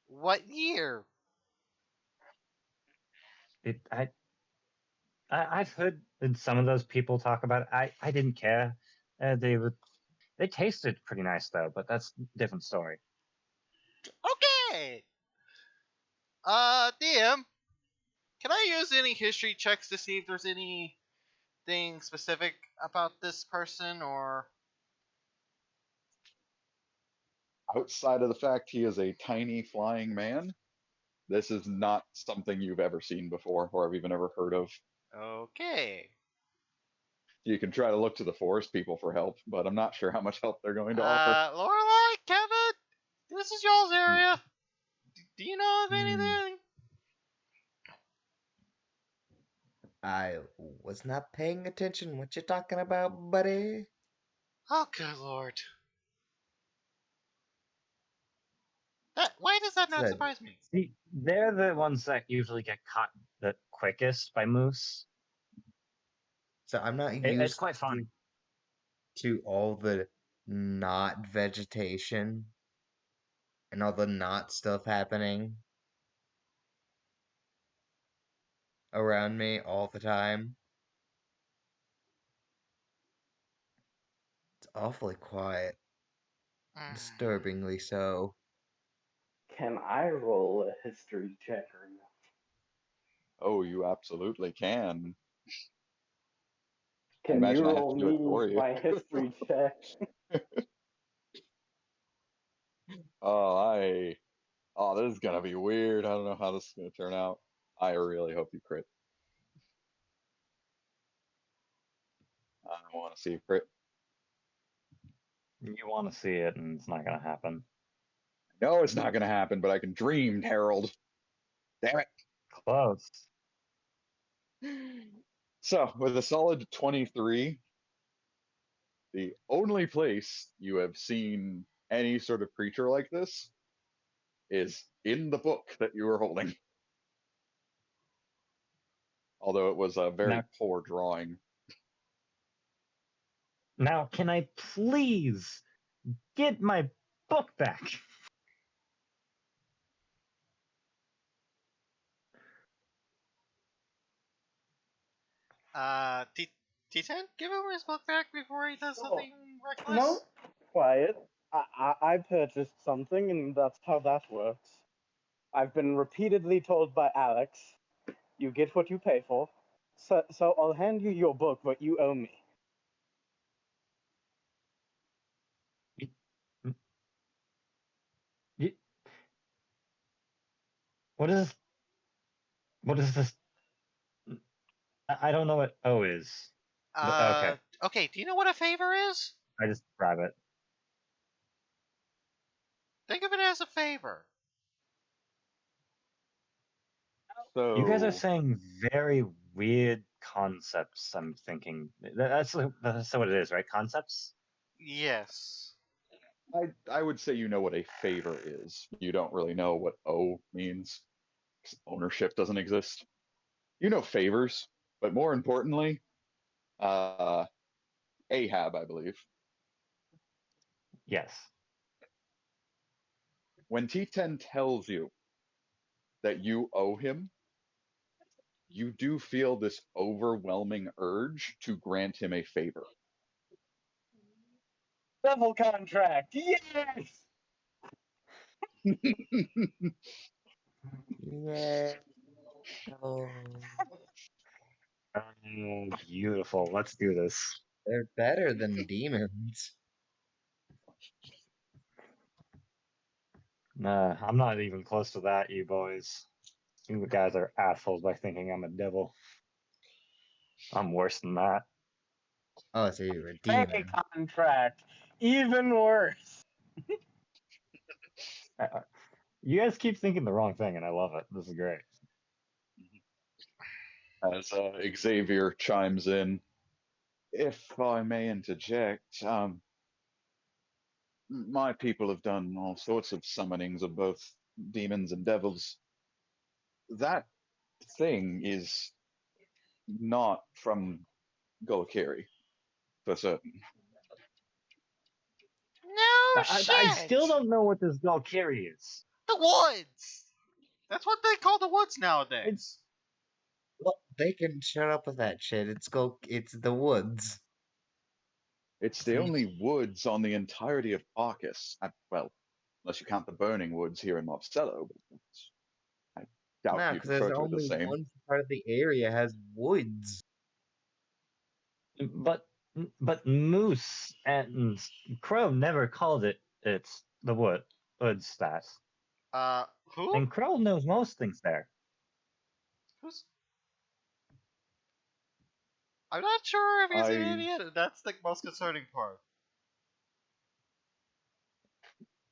C: What year?
D: It, I've heard some of those people talk about it. I didn't care. They tasted pretty nice though, but that's a different story.
C: Okay. DM, can I use any history checks to see if there's anything specific about this person or?
B: Outside of the fact he is a tiny flying man, this is not something you've ever seen before or have even ever heard of.
C: Okay.
B: You can try to look to the forest people for help, but I'm not sure how much help they're going to offer.
C: Lorelai, Kevin, this is y'all's area. Do you know of
E: Hmm.
C: anything?
E: I was not paying attention. What you talking about, buddy?
C: Oh, good lord. Why does that not
E: Said,
C: surprise me?
D: See, they're the ones that usually get caught the quickest by moose.
E: so I'm not
D: It's
E: used
D: quite fun.
E: to all the not vegetation and all the not stuff happening around me all the time. It's awfully quiet,
C: Mm.
E: disturbingly so.
F: Can I roll a history check or no?
B: Oh, you absolutely can. I
F: Can you
B: imagine I have
F: roll
B: to do it
F: me
B: for you.
F: my history check?
B: Oh, oh, this is gonna be weird. I don't know how this is gonna turn out. I really hope you crit. I want to see you crit.
D: You want to see it, and it's not going to happen.
B: No, it's not gonna happen, but I can dream, Harold. Damn
D: Close.
B: it. So, with a solid 23, the only place you have seen any sort of creature like this is in the book that you are holding. Although it was a very
D: Now,
B: poor drawing.
D: now, can I please get my book back?
C: T10, give him his book back before he does
F: Oh,
C: something reckless.
F: no, quiet. I purchased something, and that's how that works. I've been repeatedly told by Alex, you get what you pay for. So I'll hand you your book, but you owe me.
D: You- What is what is this? I don't know what O is. But okay,
C: Okay, do you know what a favor is?
D: I just grab it.
C: Think of it as a favor.
D: You guys are
B: So
D: saying very weird concepts. I'm thinking that's what it is, right? Concepts.
C: Yes.
B: I would say you know what a favor is. You don't really know what O means. 'Cause ownership doesn't exist. You know favors, but more importantly, uh, Ahab, I believe.
D: Yes.
B: When T10 tells you that you owe him, you do feel this overwhelming urge to grant him a favor.
F: Double contract, yes!
E: Yeah. Oh,
D: Beautiful. Let's do this.
E: they're better than demons.
D: Nah, I'm not even close to that, you boys. You guys are assholes by thinking I'm a devil. I'm worse than that.
E: Oh, so you're a
F: Pay
E: demon.
F: contract, even worse.
D: You guys keep thinking the wrong thing, and I love it. This is great.
B: As Xavier chimes in, if I may interject, my people have done all sorts of summonings of both demons and devils. That thing is not from Golakiri, for certain.
C: No,
D: I
C: shit!
D: still don't know what this Valkyrie is.
C: The woods! That's what they call the woods nowadays.
E: Well, they can shut up with that shit. It's the woods.
B: It's the only woods on the entirety of Arcus. Well, unless you count the burning woods here in Marcello, but I doubt
E: No,
B: you'd
E: because there's
B: refer to it the
E: only
B: same.
E: one part of the area has woods.
D: But Moose and Crow never called it it's the woods stat.
C: Who?
D: And Crow knows most things there.
C: Who's? I'm not sure if he's an
B: I
C: idiot, and that's the most concerning part.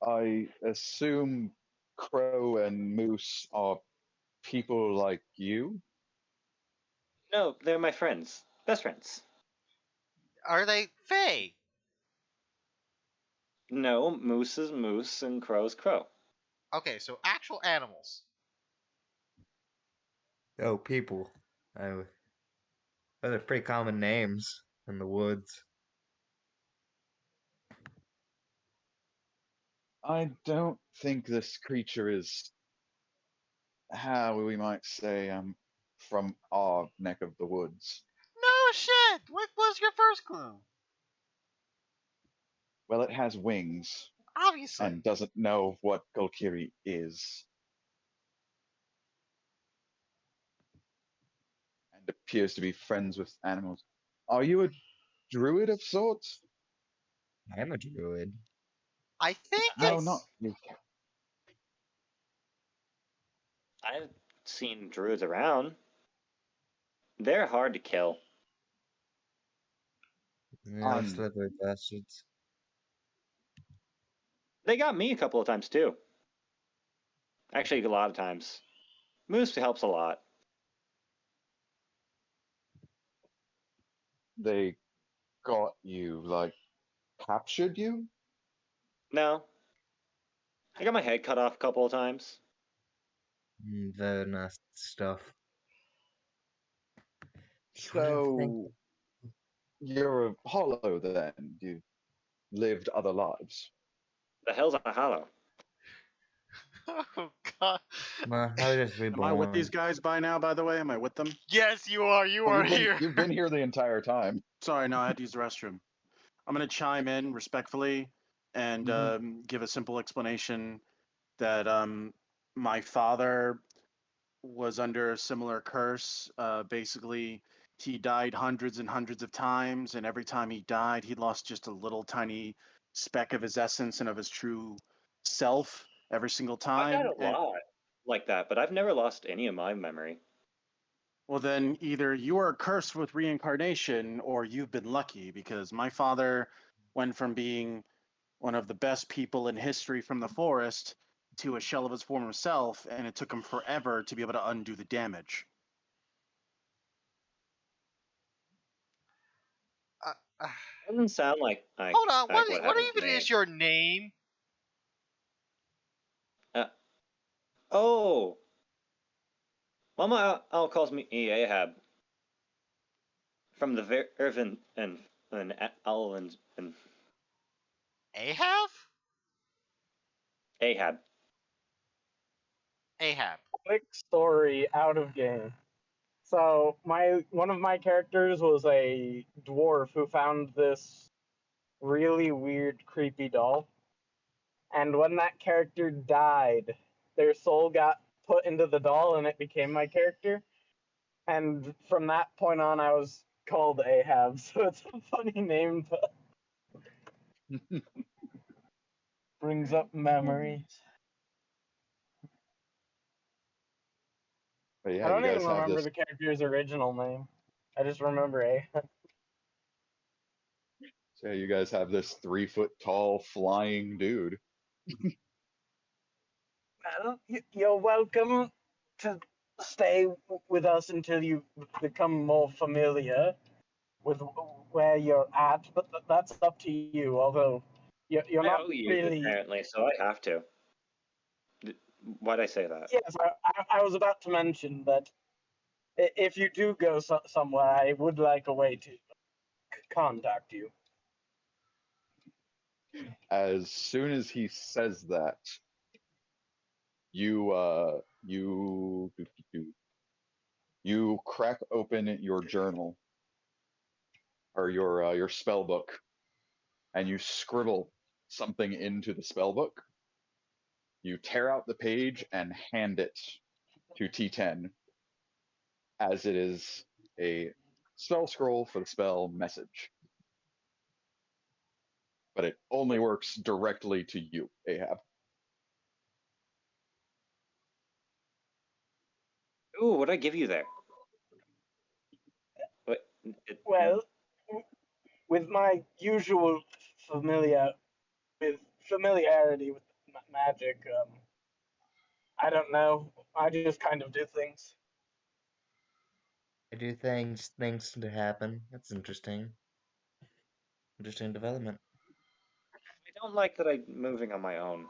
B: I assume Crow and Moose are people like you.
D: No, they're my friends. Best friends.
C: Are they Fae?
D: No, Moose is Moose and Crow's Crow.
C: Okay, so actual animals.
E: Oh, people. Those are pretty common names in the woods.
B: I don't think this creature is, how we might say, from our neck of the woods.
C: No shit! What was your first clue?
B: Well, it has wings
C: Obviously.
B: and doesn't know what Golkiri is, and appears to be friends with animals. Are you a druid of sorts?
E: I am a druid.
C: I think
B: No,
C: it's.
B: not.
D: I've seen druids around. They're hard to kill.
E: Yeah, slippery bastards.
D: They got me a couple of times too. Actually, a lot of times. Moose helps a lot.
B: They got you, like, captured you?
D: No, I got my head cut off a couple of times.
E: Very nice stuff.
B: So you're a hollow then? You lived other lives?
D: The hell's a hollow?
C: Oh god.
E: Well, I was just
A: Am I with these
E: reborn.
A: guys by now, by the way? Am I with them?
C: Yes, you are. You
B: Well,
C: are here.
B: you've been here the entire time.
A: Sorry, no, I had to use the restroom. I'm going to chime in respectfully and give a simple explanation that my father was under a similar curse. Basically, he died hundreds and hundreds of times, and every time he died, he lost just a little tiny speck of his essence and of his true self every single
D: I've had
A: time.
D: a
A: And
D: lot like that, but I've never lost any of my memory.
A: well, then either you are cursed with reincarnation or you've been lucky, because my father went from being one of the best people in history from the forest to a shell of his former self, and it took him forever to be able to undo the damage.
C: Uh, uh,
D: Doesn't sound like
C: hold on.
D: what
C: What
D: happened to
C: even
D: me.
C: is your name?
D: Oh, Mama Al calls me Ahab from the Irvin and Al and
C: Ahab?
D: Ahab.
C: Ahab.
F: Quick story out of game. So one of my characters was a dwarf who found this really weird, creepy doll. And when that character died, their soul got put into the doll and it became my character. And from that point on, I was called Ahab. So it's a funny name, but brings up memories.
B: But
F: I
B: yeah, you
F: don't even
B: guys have
F: remember
B: this.
F: the character's original name. I just remember Ahab.
B: So you guys have this 3 foot tall flying dude.
F: Well, you're welcome to stay with us until you become more familiar with where you're at, but that's up to you. Although you're
D: I
F: not
D: owe you
F: really.
D: apparently, so I have to. Why'd I say that?
F: Yes, I was about to mention that if you do go somewhere, I would like a way to contact you.
B: As soon as he says that, you crack open your journal or your spell book, and you scribble something into the spell book. You tear out the page and hand it to T10, as it is a spell scroll for the spell message. But it only works directly to you, Ahab.
G: Ooh, what'd I give you there? What?
F: Well, with my usual familiarity with magic, I don't know. I just kind of do things.
E: I do things to happen. That's interesting. Interesting development.
G: I don't like that I'm moving on my own.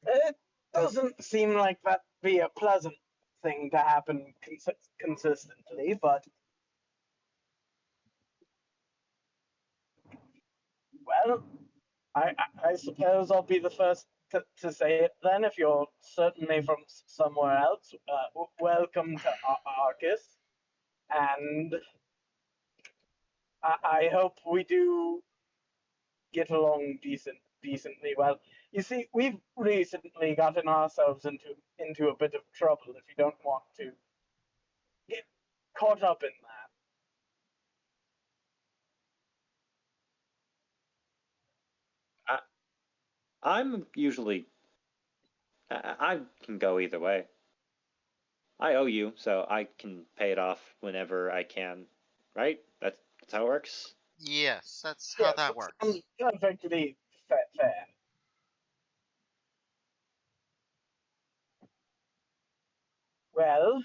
F: It doesn't seem like that'd be a pleasant thing to happen consistently, but well, I suppose I'll be the first to say it then. If you're certainly from somewhere else, welcome to Arcus, and I hope we do get along decently well. You see, we've recently gotten ourselves into a bit of trouble. If you don't want to get caught up in that.
G: I'm usually. I can go either way. I owe you, so I can pay it off whenever I can. Right? That's how it works.
C: Yes, that's how
F: Yes,
C: that works.
F: perfectly fair. Well,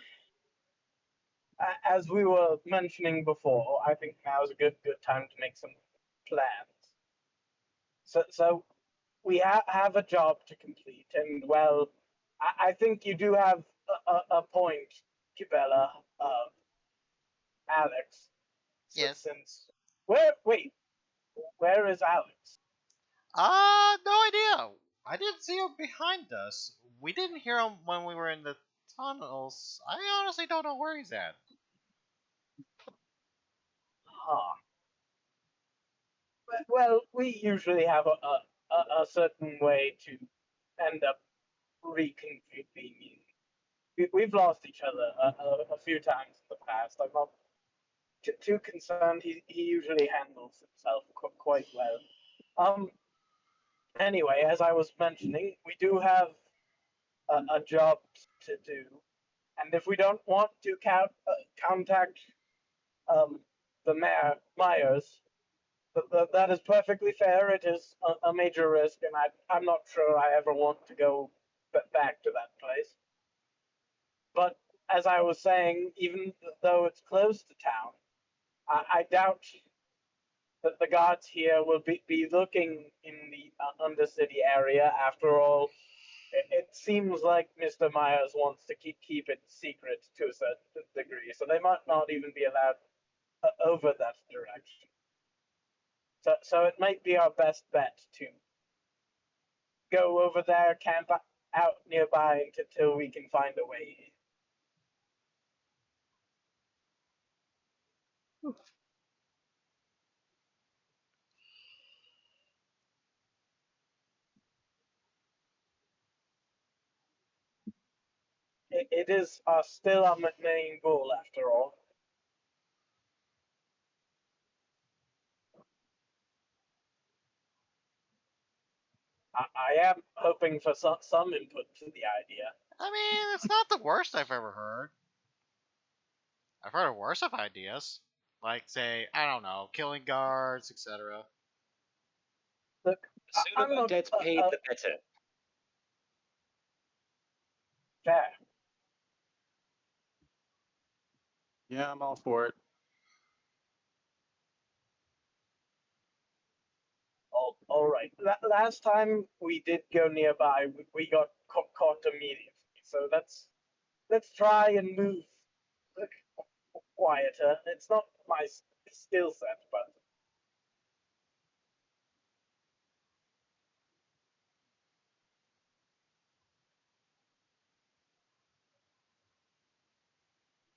F: as we were mentioning before, I think now is a good time to make some plans. So we have a job to complete, and well, I think you do have a point, Kibella, Alex.
C: Yes.
F: Since where is Alex?
C: No idea. I didn't see him behind us. We didn't hear him when we were in the tunnels. I honestly don't know where he's at.
F: Huh. Well, we usually have a certain way to end up reconvening. We've lost each other a few times in the past. I'm not too concerned. He usually handles himself quite well. Anyway, as I was mentioning, we do have a job to do, and if we don't want to contact um, the Myers, that is perfectly fair. It is a major risk, and I'm not sure I ever want to go back to that place. But as I was saying, even though it's close to town, I doubt that the gods here will be looking in the Undercity area. After all, it seems like Mr. Myers wants to keep it secret to a certain degree, so they might not even be allowed over that direction. So it might be our best bet to go over there, camp out nearby until we can find a way. It is still our main goal, after all. I am hoping for some input to the idea.
C: I mean, it's not the worst I've ever heard. I've heard of worse of ideas. Like, say, I don't know, killing guards, etc.
F: Look,
G: The sooner
F: I'm
G: my
F: not
G: debt's paid, the better.
F: fair.
A: Yeah, I'm all for it.
F: All right. Last time we did go nearby, we got caught immediately. So let's try and move quieter. It's not my skill set, but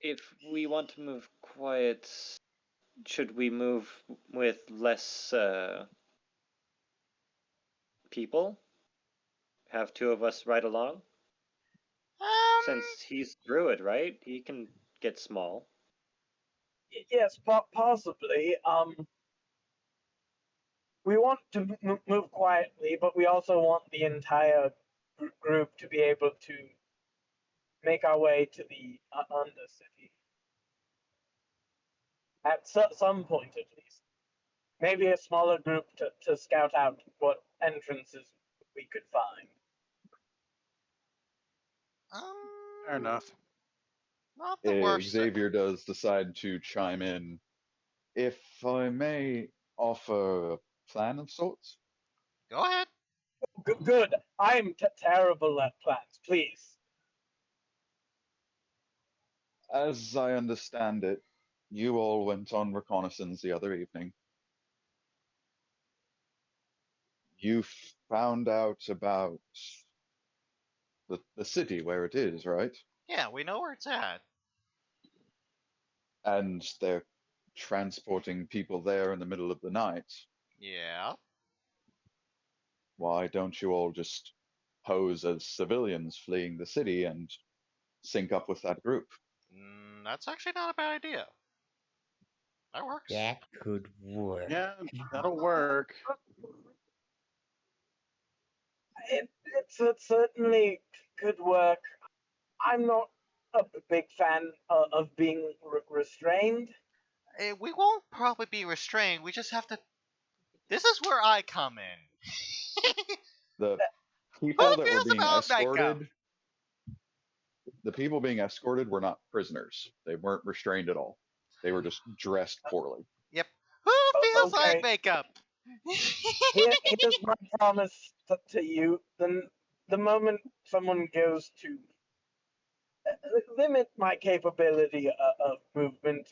G: if we want to move quiet, should we move with less people? Have two of us ride along? Since he's druid, right? He can get small.
F: Yes, possibly. We want to move quietly, but we also want the entire group to be able to make our way to the Undercity at some point at least. Maybe a smaller group to scout out what entrances we could find.
A: Fair enough.
C: Not the worst.
B: Xavier does decide to chime in. If I may offer a plan of sorts,
C: Go ahead.
F: Good. I'm terrible at plans. Please.
B: as I understand it, you all went on reconnaissance the other evening. You found out about the city where it is, right?
C: Yeah, we know where it's at.
B: And they're transporting people there in the middle of the night.
C: Yeah.
B: Why don't you all just pose as civilians fleeing the city and sync up with that group?
C: That's actually not a bad idea. That works.
E: That could work.
A: Yeah, that'll work.
F: It certainly could work. I'm not a big fan of being restrained.
C: We won't probably be restrained. We just have to. This is where I come in.
B: The
C: Who
B: people that were
C: feels
B: being
C: about makeup?
B: escorted, the people being escorted were not prisoners. They weren't restrained at all. They were just dressed poorly.
C: Yep. Who feels like
F: Okay.
C: makeup?
F: Here's my promise to you. The moment someone goes to limit my capability of movement,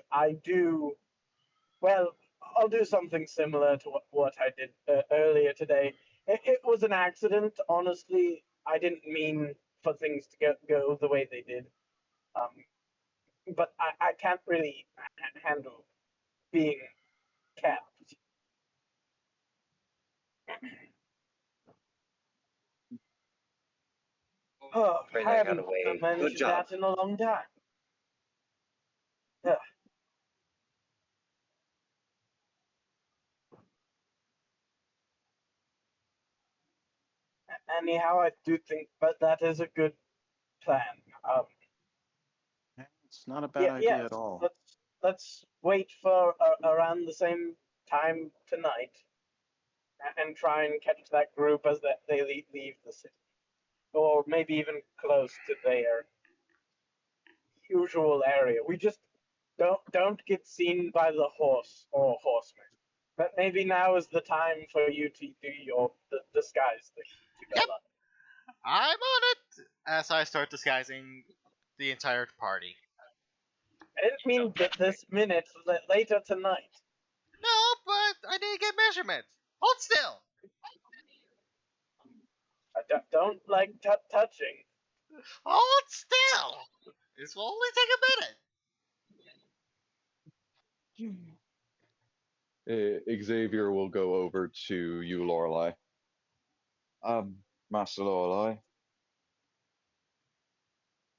F: well, I'll do something similar to what I did earlier today. It was an accident, honestly. I didn't mean for things to go the way they did. But I can't really handle being kept. Oh,
E: Pray
F: I
E: that got
F: haven't
E: away.
G: Good
F: mentioned
G: job.
F: that in a long time. Yeah. Anyhow, I do think that is a good plan.
A: It's not a bad idea
F: Yes.
A: at all.
F: Let's wait for around the same time tonight, and try and catch that group as they leave the city, or maybe even close to their usual area. We just don't get seen by the horse or horseman. But maybe now is the time for you to do your disguise thing,
C: Yep.
F: Tubella.
C: I'm on it. As I start disguising the entire party.
F: I didn't mean this minute, later tonight.
C: No, but I need to get measurements. Hold still.
F: I don't like touching.
C: Hold still. This will only take a minute.
B: Xavier will go over to you, Lorelei. Master Lorelei,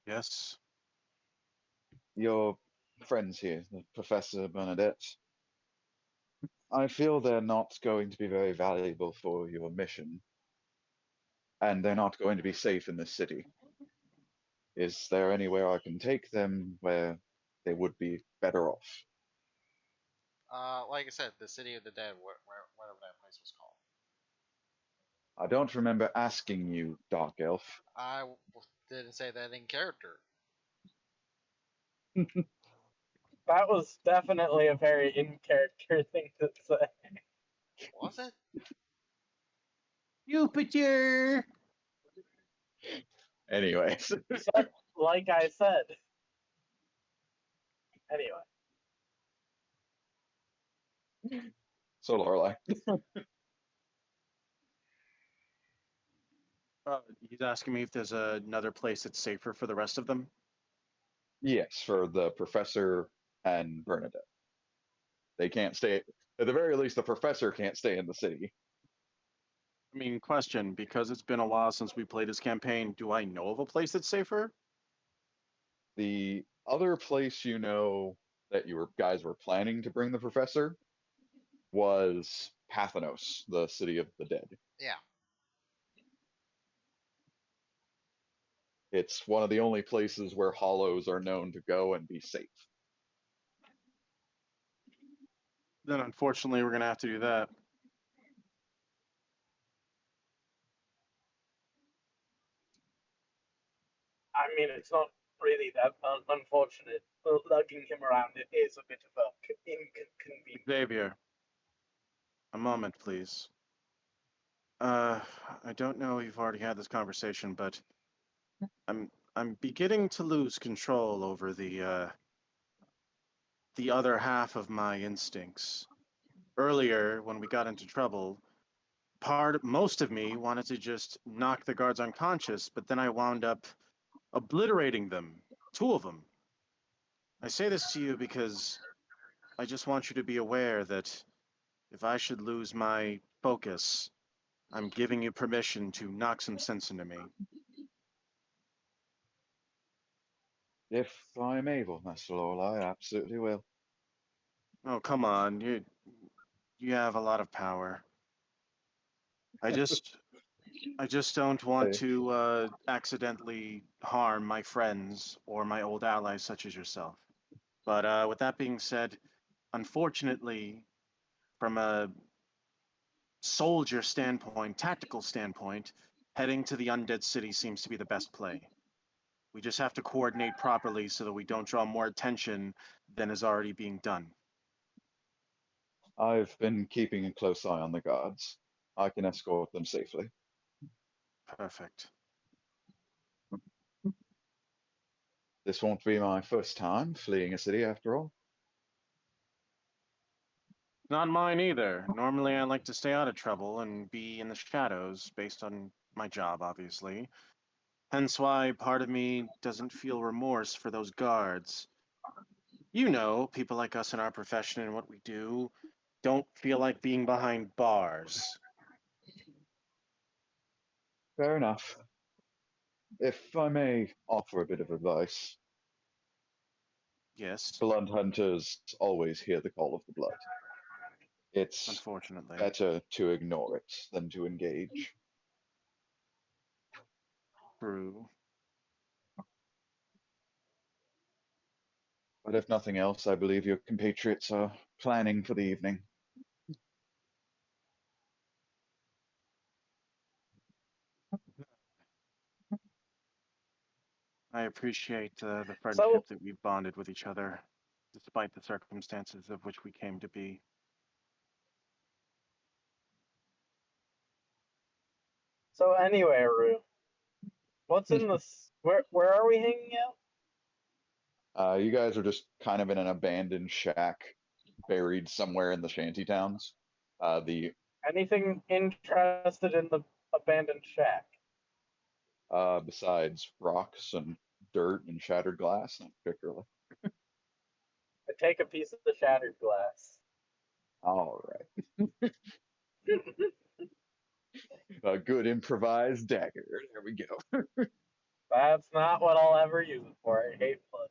A: Yes.
B: your friends here, the Professor Bernadette, I feel they're not going to be very valuable for your mission, and they're not going to be safe in this city. Is there anywhere I can take them where they would be better off?
C: Like I said, the City of the Dead, whatever that place was called.
B: I don't remember asking you, Dark Elf.
C: I didn't say that in character.
F: That was definitely a very in character thing to say.
C: Was it?
A: Jupiter.
B: Anyways,
F: So, like I said. Anyway.
B: so Lorelei,
A: He's asking me if there's another place that's safer for the rest of them.
B: Yes, for the professor and Bernadette. They can't stay. At the very least, the professor can't stay in the city.
A: I mean, question, because it's been a while since we played this campaign, do I know of a place that's safer?
B: The other place you know that guys were planning to bring the professor was Pathanos, the city of the dead.
C: Yeah.
B: It's one of the only places where hollows are known to go and be safe.
A: Then unfortunately, we're gonna have to do that.
F: I mean, it's not really that unfortunate. Lugging him around it is a bit of a inconvenience.
A: Xavier, a moment, please. I don't know if you've already had this conversation, but I'm beginning to lose control over the other half of my instincts. Earlier, when we got into trouble, most of me wanted to just knock the guards unconscious, but then I wound up obliterating them, two of them. I say this to you because I just want you to be aware that if I should lose my focus, I'm giving you permission to knock some sense into me.
B: If I'm able, Master Lorelei, I absolutely will.
A: Oh, come on, you have a lot of power. I just I just don't want
B: I,
A: to accidentally harm my friends or my old allies such as yourself. But with that being said, unfortunately, from a soldier standpoint, tactical standpoint, heading to the undead city seems to be the best play. We just have to coordinate properly so that we don't draw more attention than is already being done.
B: I've been keeping a close eye on the guards. I can escort them safely.
A: Perfect.
B: This won't be my first time fleeing a city, after all.
A: Not mine either. Normally, I like to stay out of trouble and be in the shadows based on my job, obviously. Hence why part of me doesn't feel remorse for those guards. You know, people like us in our profession and what we do don't feel like being behind bars.
B: Fair enough. If I may offer a bit of advice,
A: Yes,
B: blood hunters always hear the call of the blood. It's
A: unfortunately.
B: better to ignore it than to engage.
A: True.
B: But if nothing else, I believe your compatriots are planning for the evening.
A: I appreciate the
F: So,
A: friendship that we've bonded with each other, despite the circumstances of which we came to be.
F: so anyway, Rue, what's in this? Where are we hanging out?
B: You guys are just kind of in an abandoned shack buried somewhere in the shanty towns. The
F: Anything interested in the abandoned shack?
B: Besides rocks and dirt and shattered glass, not particularly.
F: I take a piece of the shattered glass.
B: All right, a good improvised dagger. There we go.
F: That's not what I'll ever use it for. I hate blood.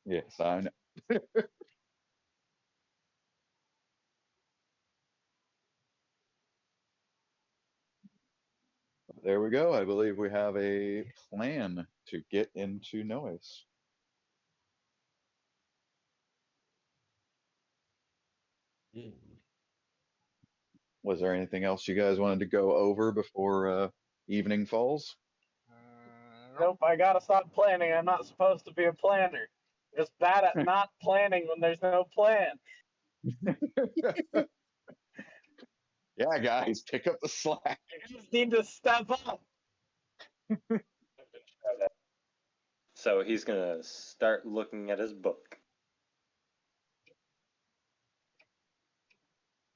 B: Yes, I know. There we go. I believe we have a plan to get into noise. Was there anything else you guys wanted to go over before evening falls?
F: Nope, I gotta stop planning. I'm not supposed to be a planner. I'm just bad at not planning when there's no plan.
B: Yeah, guys, pick up the slack.
F: I just need to step up.
G: So he's gonna start looking at his book.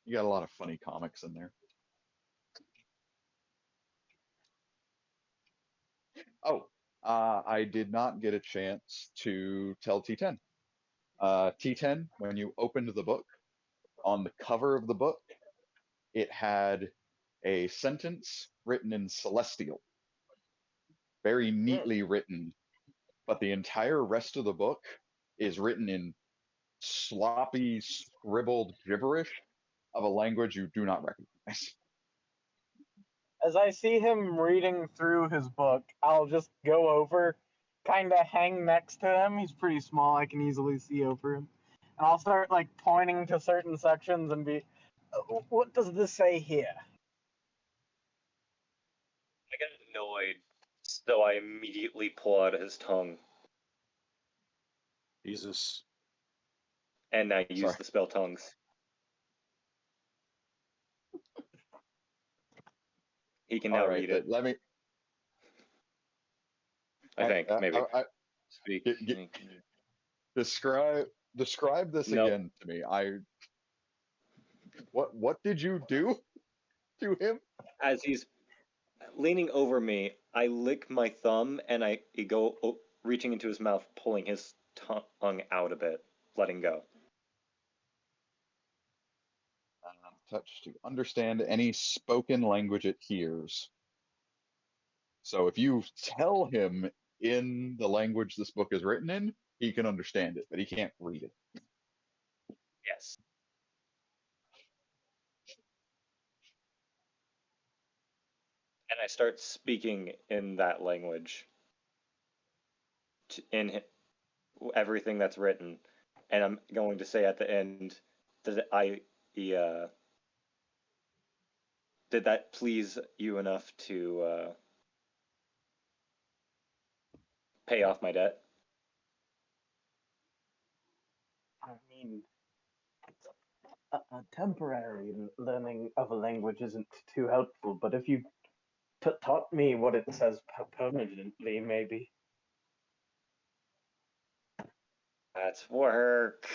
B: You got a lot of funny comics in there. Oh, I did not get a chance to tell T10. T10, when you opened the book, on the cover of the book, it had a sentence written in Celestial, very neatly written, but the entire rest of the book is written in sloppy, scribbled gibberish of a language you do not recognize.
F: As I see him reading through his book, I'll just go over, kind of hang next to him. He's pretty small, I can easily see over him. And I'll start like pointing to certain sections and be, what does this say here?
G: I get annoyed, so I immediately pull out his tongue
A: Jesus.
G: and I use
B: Sorry.
G: the spell tongues. He can now
B: All right,
G: read it.
B: let me.
G: I think maybe speak.
B: Describe this
G: Nope.
B: again to me. What did you do to him?
G: As he's leaning over me, I lick my thumb and I go reaching into his mouth, pulling his tongue out a bit, letting go.
B: Touch to understand any spoken language it hears. So if you tell him in the language this book is written in, he can understand it, but he can't read it.
G: Yes. And I start speaking in that language, in everything that's written, and I'm going to say at the end that did that please you enough to pay off my debt?
F: I mean, a temporary learning of a language isn't too helpful, but if you taught me what it says permanently, maybe.
G: That's work.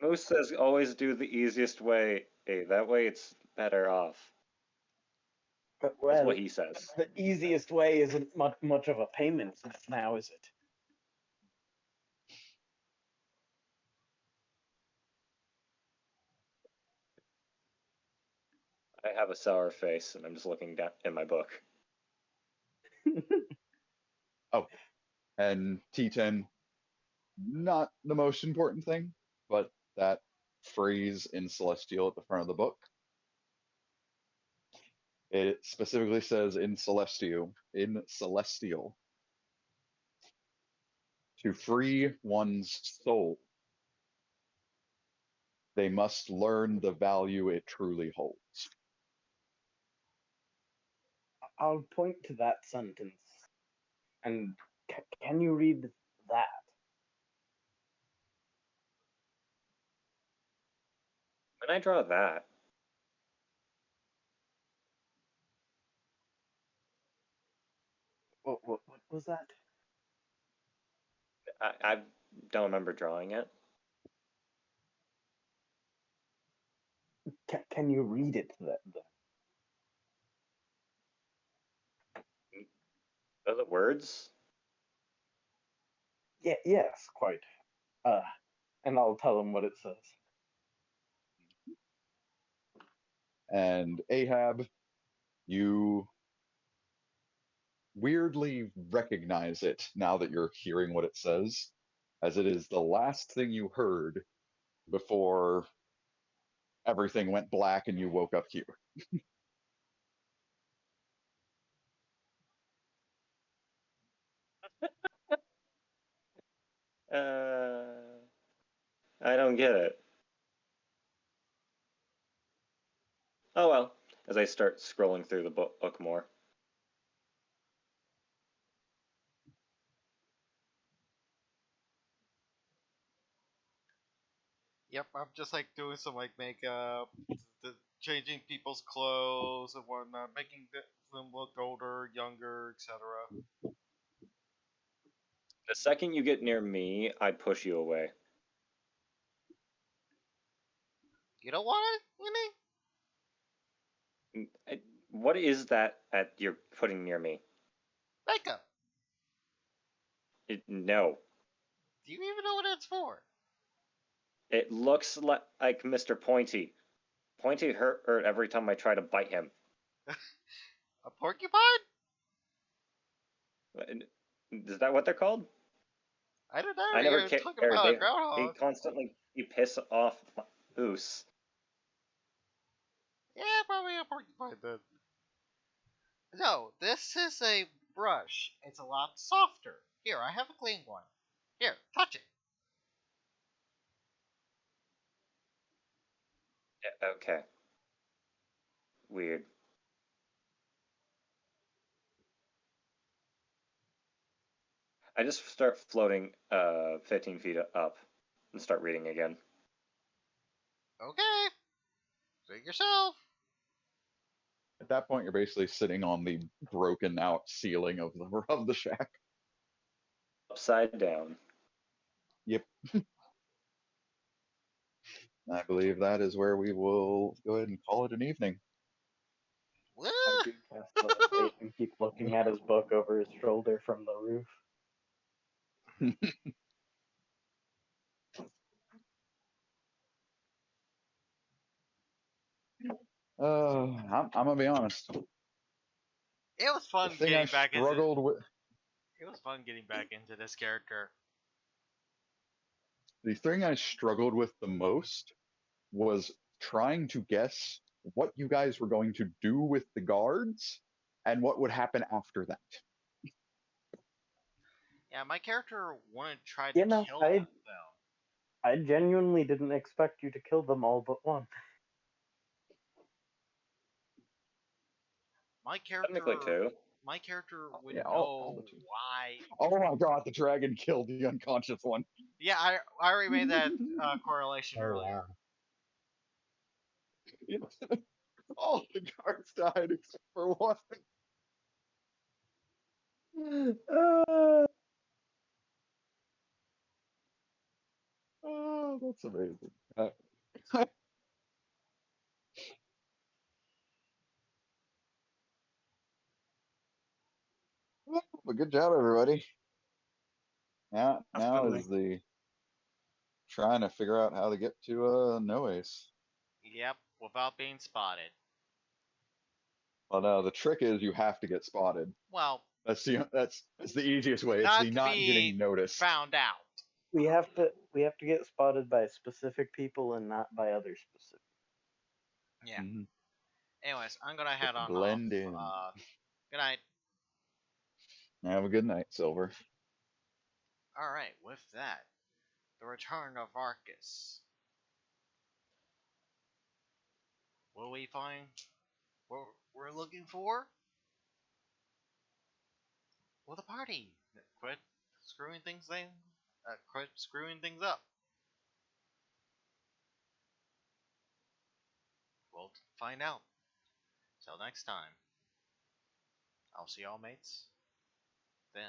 G: Moose says always do the easiest way. Hey, that way it's better off.
F: But,
G: That's
F: well,
G: what he says.
F: the easiest way isn't much of a payment now, is it?
G: I have a sour face and I'm just looking down in my book.
B: Oh, and T10, not the most important thing, but that phrase in Celestial at the front of the book. It specifically says in Celestial, to free one's soul, they must learn the value it truly holds.
F: I'll point to that sentence. And can you read that?
G: When I draw that,
F: What was that?
G: I don't remember drawing it.
F: Can you read it?
G: Are the words?
F: Yeah, yes, quite. And I'll tell him what it says.
B: And Ahab, you weirdly recognize it now that you're hearing what it says, as it is the last thing you heard before everything went black and you woke up here.
G: I don't get it. Oh well, as I start scrolling through the book more.
C: Yep, I'm just like doing some like makeup, changing people's clothes and whatnot, making them look older, younger, etc.
G: The second you get near me, I push you away.
C: You don't want it, you mean?
G: What is that you're putting near me?
C: Makeup.
G: No.
C: Do you even know what it's for?
G: It looks like Mr. Pointy. Pointy hurt every time I try to bite him.
C: A porcupine?
G: Is that what they're called?
C: I don't know.
G: I never
C: You're
G: cared.
C: talking about a
G: They
C: groundhog.
G: constantly piss off Oos.
C: Yeah, probably a porcupine then. No, this is a brush. It's a lot softer. Here, I have a clean one. Here, touch it.
G: Okay. Weird. I just start floating 15 feet up and start reading again.
C: Okay. Suit yourself.
B: At that point, you're basically sitting on the broken out ceiling of the shack.
G: Upside down.
B: Yep. I believe that is where we will go ahead and call it an evening.
C: Woo!
F: I do cast Levitate and keep looking at his book over his shoulder from the roof.
B: I'm gonna be honest.
C: It was
B: The
C: fun
B: thing I
C: getting back into.
B: struggled with,
C: It was fun getting back into this character.
B: the thing I struggled with the most was trying to guess what you guys were going to do with the guards and what would happen after that.
C: Yeah, my character wanted to try to
F: You know,
C: kill them.
F: I genuinely didn't expect you to kill them all but one.
C: My character.
G: Technically, too.
C: My character would
B: Yeah,
C: know
B: all the two.
C: why.
B: Oh my god, the dragon killed the unconscious one.
C: Yeah, I already made that correlation
D: Oh
C: earlier.
D: wow.
B: All the guards died except for one. Oh, that's amazing. But good job, everybody. Now
A: Definitely.
B: is the trying to figure out how to get to Noes.
C: Yep, without being spotted.
B: Well, no, the trick is you have to get spotted.
C: Well,
B: That's the easiest way. It's
C: not
B: the
C: to
B: not
C: be
B: getting noticed.
C: found out.
F: We have to get spotted by specific people and not by other specific.
C: Yeah.
B: Mm-hmm.
C: Anyways, I'm gonna head on off.
B: Blend in.
C: Good night.
B: Have a good night, Silver.
C: All right. With that, the return of Arcus. Will we find what we're looking for? Will the party quit screwing quit screwing things up? We'll find out. Till next time. I'll see y'all mates then.